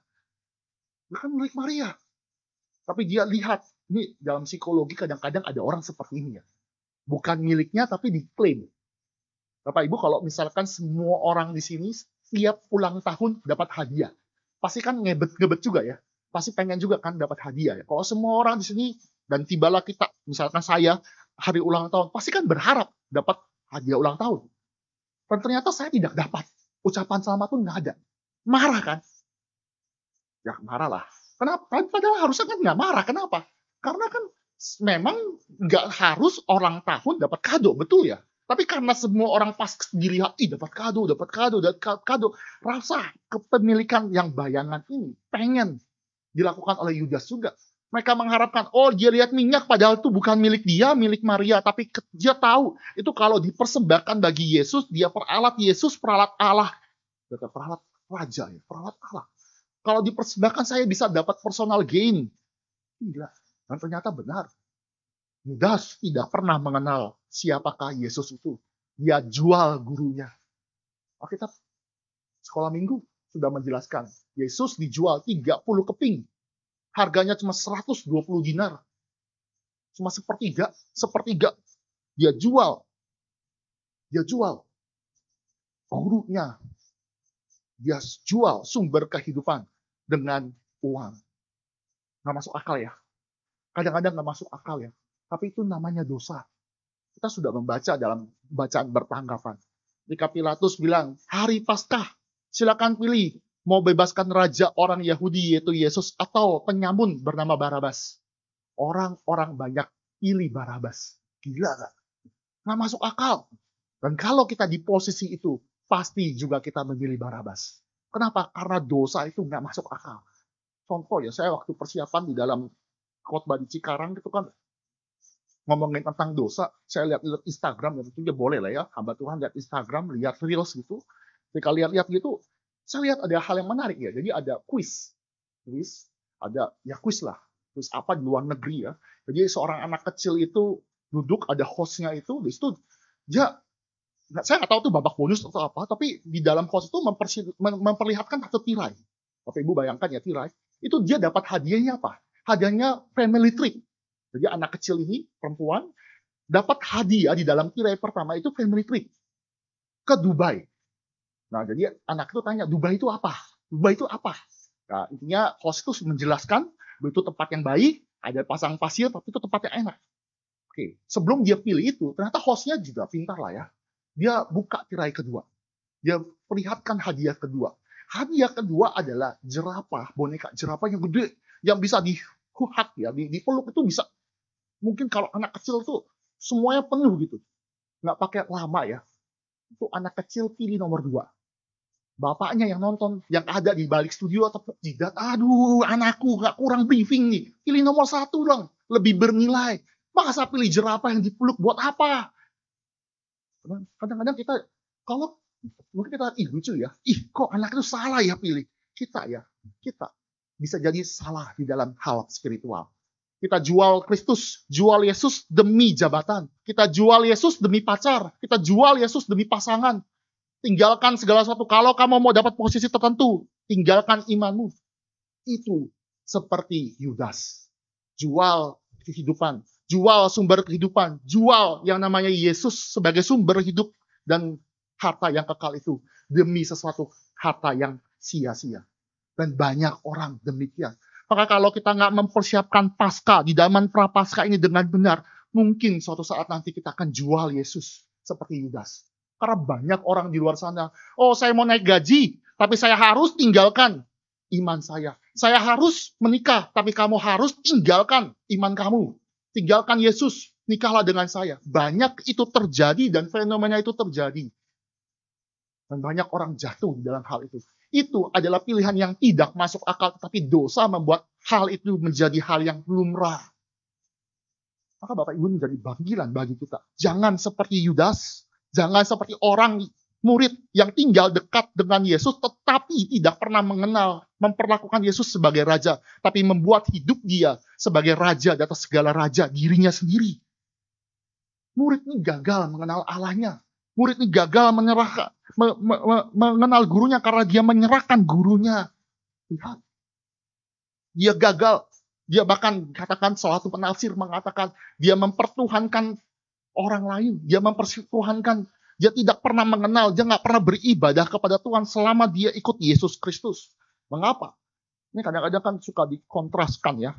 Bukan milik Maria. Tapi dia lihat, ini dalam psikologi kadang-kadang ada orang seperti ini ya. Bukan miliknya tapi diklaim. Bapak Ibu, kalau misalkan semua orang di sini setiap ulang tahun dapat hadiah, pasti kan ngebet-ngebet juga ya. Pasti pengen juga kan dapat hadiah ya. Kalau semua orang di sini dan tibalah kita, misalkan saya hari ulang tahun, pasti kan berharap dapat hadiah ulang tahun. Dan ternyata saya tidak dapat. Ucapan selamat pun nggak ada. Marah kan? Ya marah lah. Kenapa? Padahal harusnya kan nggak marah. Kenapa? Karena kan memang nggak harus orang tahun dapat kado, betul ya? Tapi karena semua orang pas dilihat, dapat kado. Rasa kepemilikan yang bayangan ini pengen dilakukan oleh Yudas juga. Mereka mengharapkan, dia lihat minyak padahal itu bukan milik dia, milik Maria. Tapi dia tahu, itu kalau dipersembahkan bagi Yesus, dia peralat Yesus, peralat Allah. Peralat raja ya, peralat Allah. Kalau dipersembahkan saya bisa dapat personal gain. Tidak. Dan ternyata benar. Yudas tidak pernah mengenal siapakah Yesus itu. Dia jual gurunya. Alkitab sekolah minggu sudah menjelaskan. Yesus dijual 30 keping. Harganya cuma 120 dinar. Cuma sepertiga. Dia jual. Gurunya. Dia jual sumber kehidupan dengan uang. Nggak masuk akal ya. Kadang-kadang nggak masuk akal ya. Tapi itu namanya dosa. Kita sudah membaca dalam bacaan bertanggapan. Ketika Pilatus bilang, hari Paskah, silakan pilih. Mau bebaskan raja orang Yahudi yaitu Yesus atau penyamun bernama Barabas. Orang-orang banyak pilih Barabas. Gila nggak? Nggak masuk akal. Dan kalau kita di posisi itu, pasti juga kita memilih Barabas. Kenapa? Karena dosa itu nggak masuk akal. Contoh ya, saya waktu persiapan di dalam khotbah di Cikarang itu kan ngomongin tentang dosa, saya lihat Instagram, dan tentunya boleh lah ya, hamba Tuhan lihat Instagram, lihat Reels gitu. Ketika lihat gitu, saya lihat ada hal yang menarik ya. Jadi ada quiz, ada ya quiz lah, quiz apa di luar negeri ya. Jadi seorang anak kecil itu duduk, ada hostnya itu, di situ dia, saya nggak tahu tuh babak bonus atau apa, tapi di dalam host itu memperlihatkan satu tirai. Bapak Ibu bayangkan ya tirai, itu dia dapat hadiahnya apa? Hadiahnya family trip. Jadi anak kecil ini, perempuan, dapat hadiah di dalam tirai pertama itu family trip ke Dubai. Nah, jadi anak itu tanya, Dubai itu apa? Dubai itu apa? Nah, intinya host itu menjelaskan, itu tempat yang baik, ada pasang pasir, tapi itu tempat yang enak. Oke, sebelum dia pilih itu, ternyata hostnya juga pintar lah ya. Dia buka tirai kedua. Dia perlihatkan hadiah kedua. Hadiah kedua adalah jerapah, boneka jerapah yang gede, yang bisa dihuhat ya, dipeluk itu bisa. Mungkin kalau anak kecil tuh Semuanya penuh gitu. Nggak pakai lama ya. Itu anak kecil pilih nomor 2. Bapaknya yang nonton, yang ada di balik studio tepuk jidat. Aduh, anakku nggak kurang briefing nih. Pilih nomor 1 dong, lebih bernilai. Masa pilih jerapah yang dipeluk buat apa? Kadang-kadang kita, kalau mungkin kita lucu ya. Kok anak itu salah ya pilih. Kita bisa jadi salah di dalam hal spiritual. Kita jual Kristus, jual Yesus demi jabatan. Kita jual Yesus demi pacar. Kita jual Yesus demi pasangan. Tinggalkan segala sesuatu. Kalau kamu mau dapat posisi tertentu, tinggalkan imanmu. Itu seperti Yudas. Jual kehidupan. Jual sumber kehidupan. Jual yang namanya Yesus sebagai sumber hidup dan harta yang kekal itu. Demi sesuatu harta yang sia-sia. Dan banyak orang demikian. Maka kalau kita nggak mempersiapkan Paskah di zaman Prapaskah ini dengan benar, mungkin suatu saat nanti kita akan jual Yesus seperti Yudas. Karena banyak orang di luar sana, saya mau naik gaji, tapi saya harus tinggalkan iman saya. Saya harus menikah, tapi kamu harus tinggalkan iman kamu. Tinggalkan Yesus, nikahlah dengan saya. Banyak itu terjadi dan fenomena itu terjadi. Dan banyak orang jatuh di dalam hal itu. Itu adalah pilihan yang tidak masuk akal, tapi dosa membuat hal itu menjadi hal yang lumrah. Maka Bapak Ibu menjadi panggilan bagi kita. Jangan seperti Yudas, jangan seperti orang murid yang tinggal dekat dengan Yesus, tetapi tidak pernah mengenal, memperlakukan Yesus sebagai raja, tapi membuat hidup dia sebagai raja di atas segala raja, dirinya sendiri. Murid ini gagal mengenal Allahnya. Murid ini gagal mengenal gurunya karena dia menyerahkan gurunya. Lihat. Dia gagal. Dia bahkan katakan salah satu penafsir mengatakan dia mempertuhankan orang lain. Dia mempertuhankan. Dia tidak pernah mengenal. Dia nggak pernah beribadah kepada Tuhan selama dia ikut Yesus Kristus. Mengapa? Ini kadang-kadang kan suka dikontraskan ya.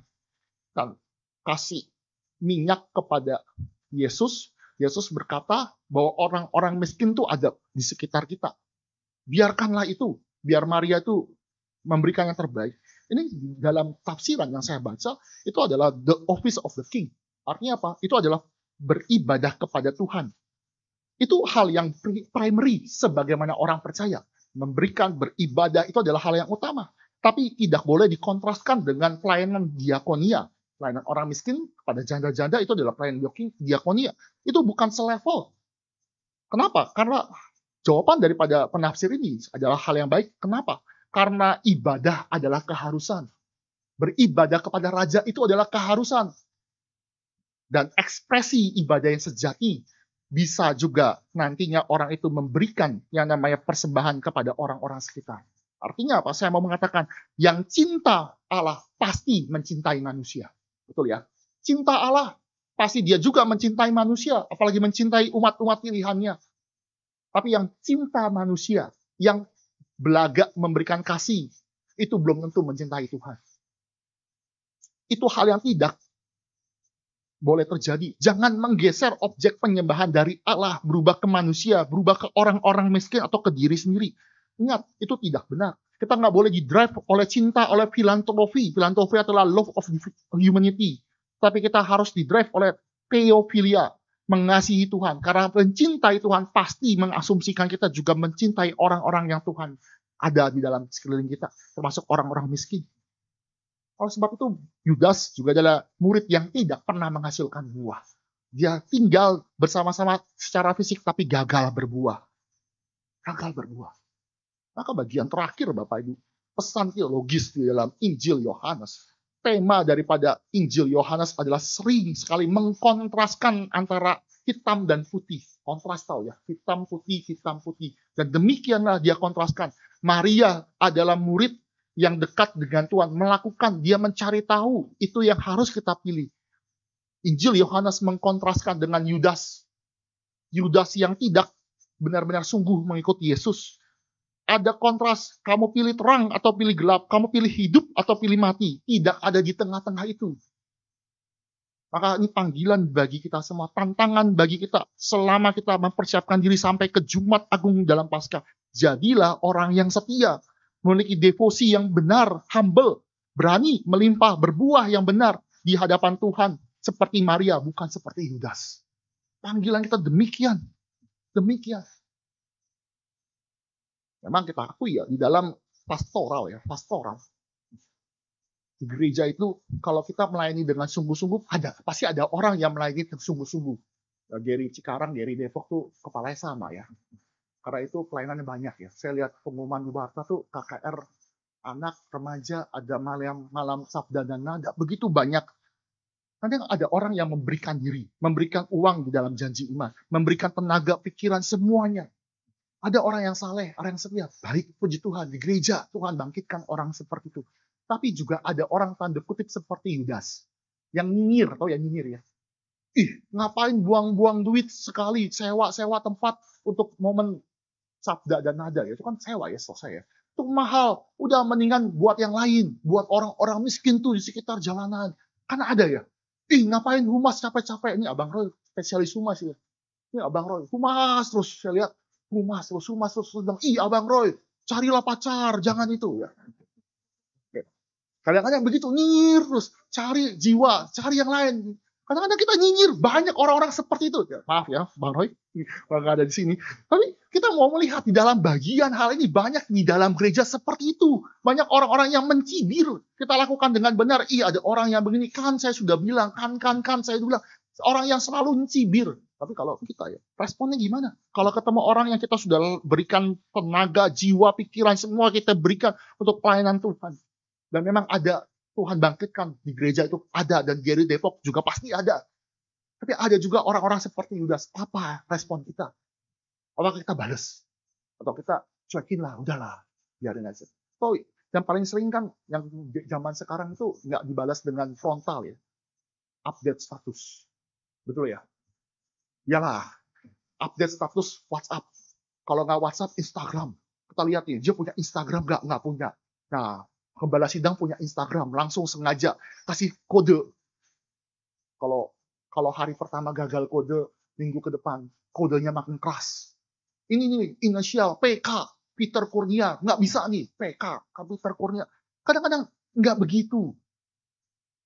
Kan kasih minyak kepada Yesus. Yesus berkata bahwa orang-orang miskin itu ada di sekitar kita. Biarkanlah itu. Biar Maria itu memberikan yang terbaik. Ini dalam tafsiran yang saya baca, itu adalah the office of the king. Artinya apa? Itu adalah beribadah kepada Tuhan. Itu hal yang primary sebagaimana orang percaya. Memberikan, beribadah, itu adalah hal yang utama. Tapi tidak boleh dikontraskan dengan pelayanan diakonia. Pelayanan orang miskin kepada janda-janda itu adalah pelayanan diakonia. Itu bukan selevel. Kenapa? Karena jawaban daripada penafsir ini adalah hal yang baik. Kenapa? Karena ibadah adalah keharusan. Beribadah kepada raja itu adalah keharusan. Dan ekspresi ibadah yang sejati bisa juga nantinya orang itu memberikan yang namanya persembahan kepada orang-orang sekitar. Artinya apa? Saya mau mengatakan, yang cinta Allah pasti mencintai manusia. Betul ya? Cinta Allah, pasti dia juga mencintai manusia, apalagi mencintai umat-umat pilihannya. Tapi yang cinta manusia, yang belaga memberikan kasih, itu belum tentu mencintai Tuhan. Itu hal yang tidak boleh terjadi. Jangan menggeser objek penyembahan dari Allah, berubah ke manusia, berubah ke orang-orang miskin atau ke diri sendiri. Ingat, itu tidak benar. Kita nggak boleh di-drive oleh cinta, oleh filantropi. Filantropi adalah love of humanity. Tapi kita harus di-drive oleh theophilia, mengasihi Tuhan. Karena mencintai Tuhan pasti mengasumsikan kita juga mencintai orang-orang yang Tuhan ada di dalam sekeliling kita, termasuk orang-orang miskin. Oleh sebab itu, Yudas juga adalah murid yang tidak pernah menghasilkan buah. Dia tinggal bersama-sama secara fisik, tapi gagal berbuah. Gagal berbuah. Maka bagian terakhir, Bapak Ibu, pesan teologis di dalam Injil Yohanes. Tema daripada Injil Yohanes adalah sering sekali mengkontraskan antara hitam dan putih. Kontras tahu ya, hitam putih, hitam putih. Dan demikianlah dia kontraskan. Maria adalah murid yang dekat dengan Tuhan, melakukan, dia mencari tahu, itu yang harus kita pilih. Injil Yohanes mengkontraskan dengan Yudas. Yudas yang tidak benar-benar sungguh mengikuti Yesus. Ada kontras, kamu pilih terang atau pilih gelap, kamu pilih hidup atau pilih mati. Tidak ada di tengah-tengah itu. Maka ini panggilan bagi kita semua, tantangan bagi kita selama kita mempersiapkan diri sampai ke Jumat Agung dalam Paskah. Jadilah orang yang setia, memiliki devosi yang benar, humble, berani, melimpah, berbuah yang benar di hadapan Tuhan. Seperti Maria, bukan seperti Yudas. Panggilan kita demikian. Demikian. Memang kita akui ya, di dalam pastoral, di gereja itu kalau kita melayani dengan sungguh-sungguh, pasti ada orang yang melayani dengan sungguh-sungguh. Gary Cikarang, Gary Depok tuh kepalanya sama ya. Karena itu pelayanannya banyak ya. Saya lihat pengumuman di Warta tuh KKR anak, remaja, ada malam sabda dan nada, begitu banyak. Kadang ada orang yang memberikan diri, memberikan uang di dalam janji iman, memberikan tenaga, pikiran, semuanya. Ada orang yang saleh, orang yang setia. Baik, puji Tuhan, di gereja Tuhan bangkitkan orang seperti itu. Tapi juga ada orang tanda kutip seperti Yudas. Yang nyinyir, atau yang nyinyir ya. Ngapain buang-buang duit sekali, sewa tempat untuk momen sabda dan nada. Itu kan sewa ya, selesai ya. Itu mahal, udah mendingan buat yang lain. Buat orang-orang miskin tuh di sekitar jalanan. Karena ada ya. Ngapain humas capek-capek. Ini Abang Roy, spesialis humas ya. Ini Abang Roy, humas terus. Saya lihat, humas terus. Bilang, Abang Roy, carilah pacar, jangan itu ya. Kadang-kadang begitu, nyinyir terus. Cari jiwa, cari yang lain. Kadang-kadang kita nyinyir, banyak orang-orang seperti itu. Ya, maaf ya, Bang Roy, nggak ada di sini. Tapi kita mau melihat di dalam bagian hal ini, banyak di dalam gereja seperti itu. Banyak orang-orang yang mencibir. Kita lakukan dengan benar. Ada orang yang begini, kan saya sudah bilang, kan saya bilang. Orang yang selalu mencibir. Tapi kalau kita ya, responnya gimana? Kalau ketemu orang yang kita sudah berikan tenaga, jiwa, pikiran, semua kita berikan untuk pelayanan Tuhan. Dan memang ada Tuhan bangkitkan di gereja itu ada, dan Gary Depok juga pasti ada. Tapi ada juga orang-orang seperti Yudas. Apa respon kita? Apakah kita balas? Atau kita cuekin lah, udahlah, biarin aja. So, yang paling sering kan, yang zaman sekarang itu nggak dibalas dengan frontal ya. Update status. Betul ya? Iyalah, update status WhatsApp. Kalau nggak WhatsApp, Instagram. Kita lihat nih, dia punya Instagram nggak punya. Nah, Gembala Sidang punya Instagram, langsung sengaja kasih kode. Kalau hari pertama gagal kode, minggu ke depan kodenya makin keras. Ini nih inisial PK, Peter Kurnia, nggak bisa nih PK, Peter Kurnia. Kadang-kadang nggak begitu.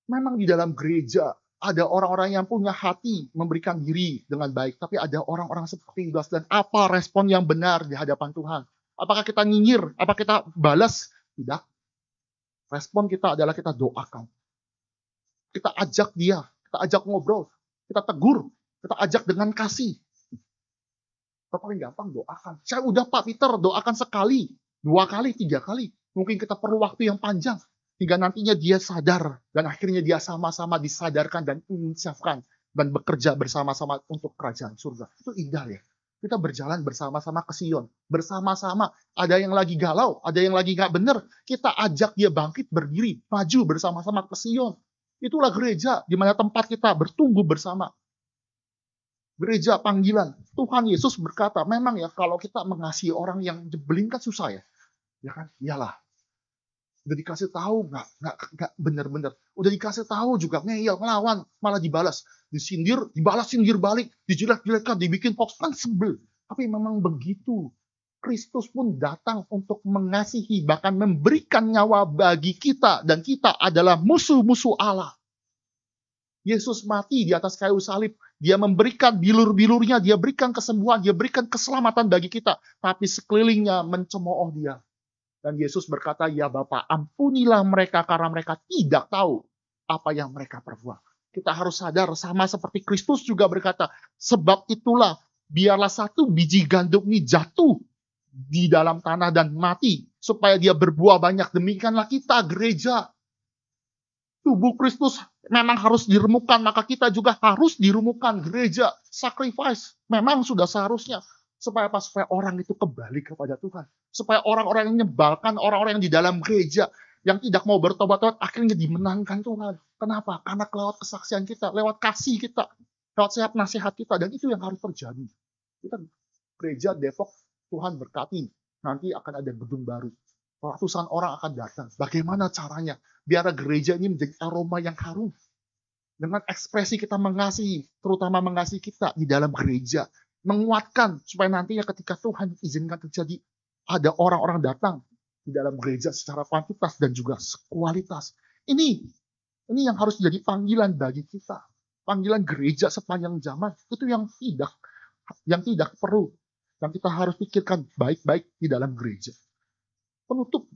Memang di dalam gereja ada orang-orang yang punya hati memberikan diri dengan baik, tapi ada orang-orang seperti Yudas. Dan apa respon yang benar di hadapan Tuhan? Apakah kita nyinyir? Apakah kita balas? Tidak. Respon kita adalah kita doakan. Kita ajak dia, kita ajak ngobrol, kita tegur, kita ajak dengan kasih. Paling gampang doakan. Saya udah Pak Peter, doakan sekali, 2 kali, 3 kali. Mungkin kita perlu waktu yang panjang. Hingga nantinya dia sadar. Dan akhirnya dia sama-sama disadarkan dan menyiapkan. Dan bekerja bersama-sama untuk kerajaan surga. Itu indah ya. Kita berjalan bersama-sama ke Sion. Bersama-sama. Ada yang lagi galau, ada yang lagi nggak benar. Kita ajak dia bangkit, berdiri, maju bersama-sama ke Sion. Itulah gereja, di mana tempat kita bertumbuh bersama. Gereja panggilan. Tuhan Yesus berkata, memang ya kalau kita mengasihi orang yang jebelin kan susah ya. Ya kan? Iyalah. Udah dikasih tahu, nggak benar-benar. Udah dikasih tahu juga, ngeyel, ngelawan, malah dibalas. Disindir, dibalas sindir balik, dijelek-jelekan, dibikin hoax, kan sebel. Tapi memang begitu. Kristus pun datang untuk mengasihi, bahkan memberikan nyawa bagi kita. Dan kita adalah musuh-musuh Allah. Yesus mati di atas kayu salib. Dia memberikan bilur-bilurnya, dia berikan kesembuhan, dia berikan keselamatan bagi kita. Tapi sekelilingnya mencemooh dia. Dan Yesus berkata, ya Bapa, ampunilah mereka karena mereka tidak tahu apa yang mereka perbuat. Kita harus sadar, sama seperti Kristus juga berkata, sebab itulah biarlah satu biji gandum ini jatuh di dalam tanah dan mati, supaya dia berbuah banyak. Demikianlah kita, gereja. Tubuh Kristus memang harus diremukkan, maka kita juga harus diremukkan. Gereja, sacrifice, memang sudah seharusnya. Supaya apa? Supaya orang itu kembali kepada Tuhan. Supaya orang-orang yang menyebalkan, orang-orang yang di dalam gereja, yang tidak mau bertobat-tobat, akhirnya dimenangkan Tuhan. Kenapa? Karena lewat kesaksian kita, lewat kasih kita, lewat sehat nasihat kita, dan itu yang harus terjadi. Kita gereja Depok, Tuhan berkati, nanti akan ada gedung baru. Ratusan orang akan datang. Bagaimana caranya? Biar gereja ini menjadi aroma yang harum. Dengan ekspresi kita mengasihi, terutama mengasihi kita di dalam gereja. Menguatkan, supaya nantinya ketika Tuhan izinkan terjadi, ada orang-orang datang di dalam gereja secara kuantitas dan juga kualitas. Ini yang harus jadi panggilan bagi kita. panggilan gereja sepanjang zaman, itu yang tidak perlu, yang kita harus pikirkan baik-baik di dalam gereja. Penutup.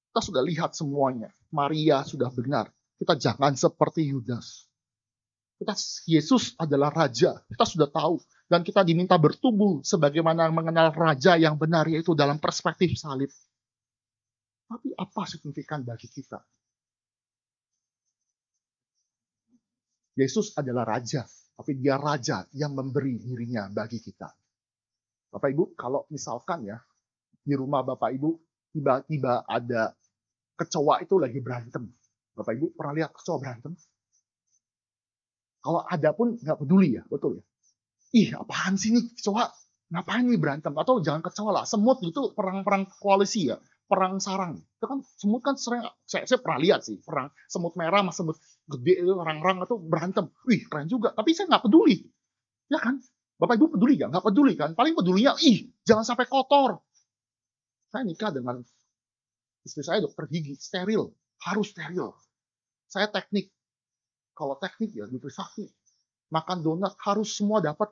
Kita sudah lihat semuanya. Maria sudah benar. Kita jangan seperti Yudas. Yesus adalah Raja. Kita sudah tahu. Dan kita diminta bertumbuh sebagaimana mengenal Raja yang benar, yaitu dalam perspektif salib. Tapi apa signifikan bagi kita? Yesus adalah Raja. Tapi dia Raja yang memberi dirinya bagi kita. Bapak Ibu, kalau misalkan ya, di rumah Bapak Ibu, tiba-tiba ada kecoa itu lagi berantem. Bapak Ibu pernah lihat kecoa berantem? Kalau ada pun nggak peduli ya, betul ya? Ih, apaan sih nih kecoa? Ngapain nih berantem? Atau jangan kecoa lah, semut itu perang koalisi ya, perang sarang. Itu kan semut kan sering, saya pernah lihat sih, perang semut merah sama semut gede itu, orang-orang itu berantem. Wih, keren juga. Tapi saya nggak peduli. Ya kan? Bapak Ibu peduli nggak? Nggak peduli kan? Paling pedulinya, jangan sampai kotor. Saya nikah dengan istri saya dokter gigi, steril. Harus steril. Saya teknik. Kalau teknik ya, nutrisi. Makan donat harus semua dapat.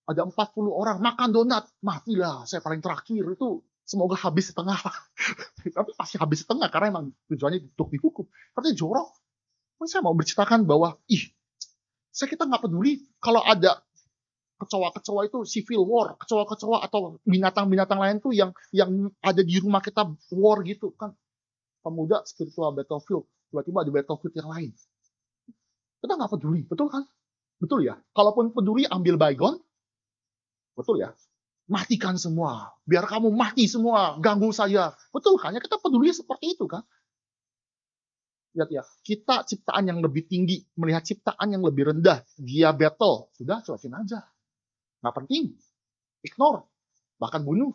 Ada 40 orang makan donat. Matilah, saya paling terakhir itu. Semoga habis setengah. Tapi pasti habis setengah, karena emang tujuannya untuk dihukum. Tapi jorok. Saya mau berceritakan bahwa, kita nggak peduli kalau ada kecoa-kecoa itu civil war, kecoa-kecoa atau binatang-binatang lain tuh yang ada di rumah kita war gitu kan. Pemuda spiritual battlefield, tiba-tiba ada battlefield yang lain. Kita nggak peduli, betul kan? Betul ya? Kalaupun peduli ambil baygon, betul ya? Matikan semua, biar kamu mati semua, ganggu saya. Betul kan? Ya kita peduli seperti itu kan? Lihat ya, kita ciptaan yang lebih tinggi, melihat ciptaan yang lebih rendah, dia battle, sudah cuekin aja. Nggak penting, ignore, bahkan bunuh.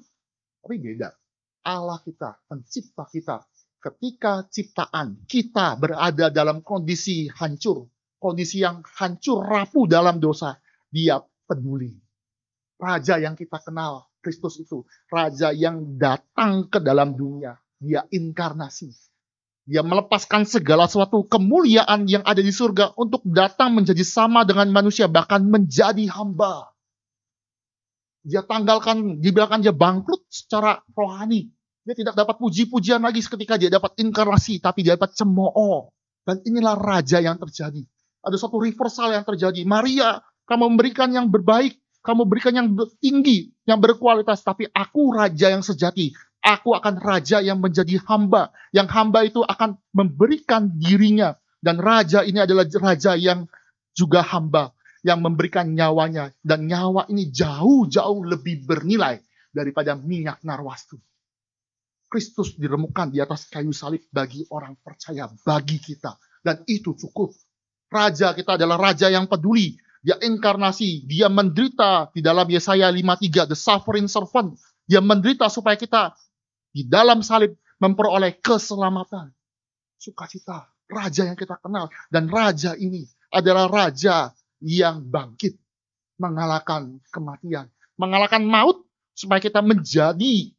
Tapi beda. Allah kita, pencipta kita, ketika ciptaan kita berada dalam kondisi hancur, kondisi yang hancur, rapuh dalam dosa, dia peduli. Raja yang kita kenal, Kristus itu, Raja yang datang ke dalam dunia, dia inkarnasi. Dia melepaskan segala sesuatu kemuliaan yang ada di surga untuk datang menjadi sama dengan manusia, bahkan menjadi hamba. Dia dibilangkan dia bangkrut secara rohani. Dia tidak dapat puji-pujian lagi ketika dia dapat inkarnasi, tapi dia dapat cemooh. Dan inilah Raja yang terjadi. Ada suatu reversal yang terjadi. Maria, kamu memberikan yang berbaik, kamu berikan yang tinggi, yang berkualitas, tapi aku Raja yang sejati. Aku akan Raja yang menjadi hamba. Yang hamba itu akan memberikan dirinya. Dan Raja ini adalah Raja yang juga hamba. Yang memberikan nyawanya. Dan nyawa ini jauh-jauh lebih bernilai daripada minyak narwastu. Kristus diremukkan di atas kayu salib bagi orang percaya, bagi kita. Dan itu cukup. Raja kita adalah Raja yang peduli. Dia inkarnasi. Dia menderita di dalam Yesaya 53. The suffering servant. Dia menderita supaya kita di dalam salib memperoleh keselamatan. Sukacita. Raja yang kita kenal. Dan Raja ini adalah Raja yang bangkit. Mengalahkan kematian. Mengalahkan maut. Supaya kita menjadi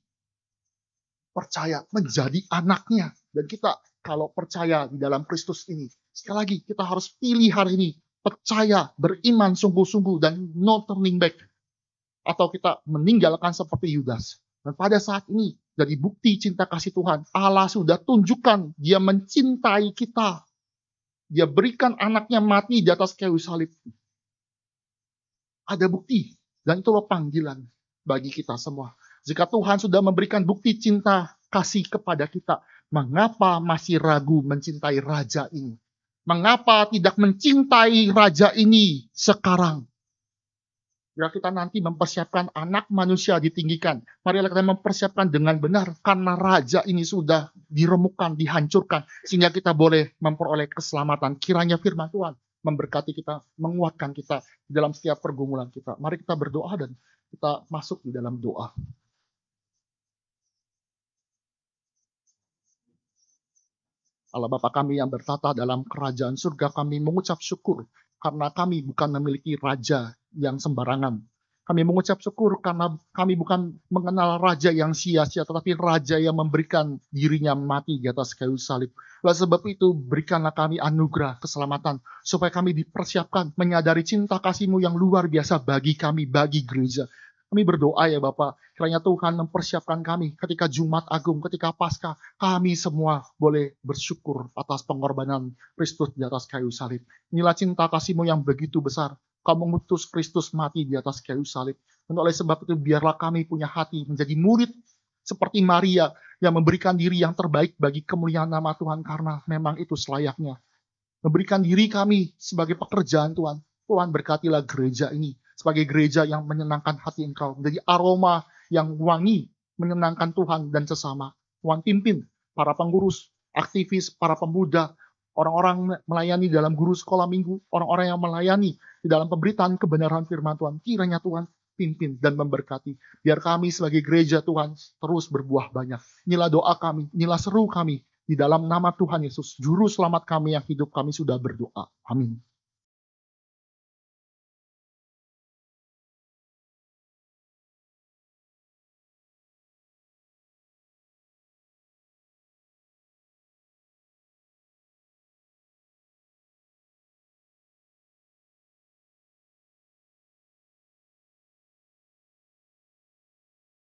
percaya. Menjadi anaknya. Dan kita kalau percaya di dalam Kristus ini. Sekali lagi kita harus pilih hari ini. Percaya, beriman sungguh-sungguh. Dan no turning back. Atau kita meninggalkan seperti Yudas. Dan pada saat ini, dari bukti cinta kasih Tuhan, Allah sudah tunjukkan dia mencintai kita. Dia berikan anaknya mati di atas kayu salib. Ada bukti. Dan itulah panggilan bagi kita semua. Jika Tuhan sudah memberikan bukti cinta kasih kepada kita, mengapa masih ragu mencintai Raja ini? Mengapa tidak mencintai Raja ini sekarang? Bila kita nanti mempersiapkan anak manusia ditinggikan, marilah kita mempersiapkan dengan benar, karena Raja ini sudah diremukkan, dihancurkan, sehingga kita boleh memperoleh keselamatan. Kiranya firman Tuhan memberkati kita, menguatkan kita dalam setiap pergumulan kita. Mari kita berdoa dan kita masuk di dalam doa. Allah Bapa kami yang bertata dalam kerajaan surga, kami mengucap syukur karena kami bukan memiliki raja yang sembarangan. Kami mengucap syukur karena kami bukan mengenal raja yang sia-sia, tetapi raja yang memberikan dirinya mati di atas kayu salib. Oleh sebab itu, berikanlah kami anugerah keselamatan, supaya kami dipersiapkan menyadari cinta kasih-Mu yang luar biasa bagi kami, bagi gereja. Kami berdoa ya Bapak, kiranya Tuhan mempersiapkan kami ketika Jumat Agung, ketika Paskah, kami semua boleh bersyukur atas pengorbanan Kristus di atas kayu salib. Inilah cinta kasih-Mu yang begitu besar. Kau mengutus Kristus mati di atas kayu salib. Dan oleh sebab itu biarlah kami punya hati menjadi murid seperti Maria yang memberikan diri yang terbaik bagi kemuliaan nama Tuhan karena memang itu selayaknya. Memberikan diri kami sebagai pekerjaan Tuhan. Tuhan berkatilah gereja ini sebagai gereja yang menyenangkan hati Engkau. Menjadi aroma yang wangi menyenangkan Tuhan dan sesama. Tuhan pimpin para pengurus, aktivis, para pemuda, orang-orang melayani dalam guru sekolah minggu, orang-orang yang melayani di dalam pemberitaan kebenaran firman Tuhan. Kiranya Tuhan pimpin dan memberkati. Biar kami sebagai gereja Tuhan terus berbuah banyak. Inilah doa kami, inilah seru kami. Di dalam nama Tuhan Yesus, Juru Selamat kami yang hidup, kami sudah berdoa. Amin.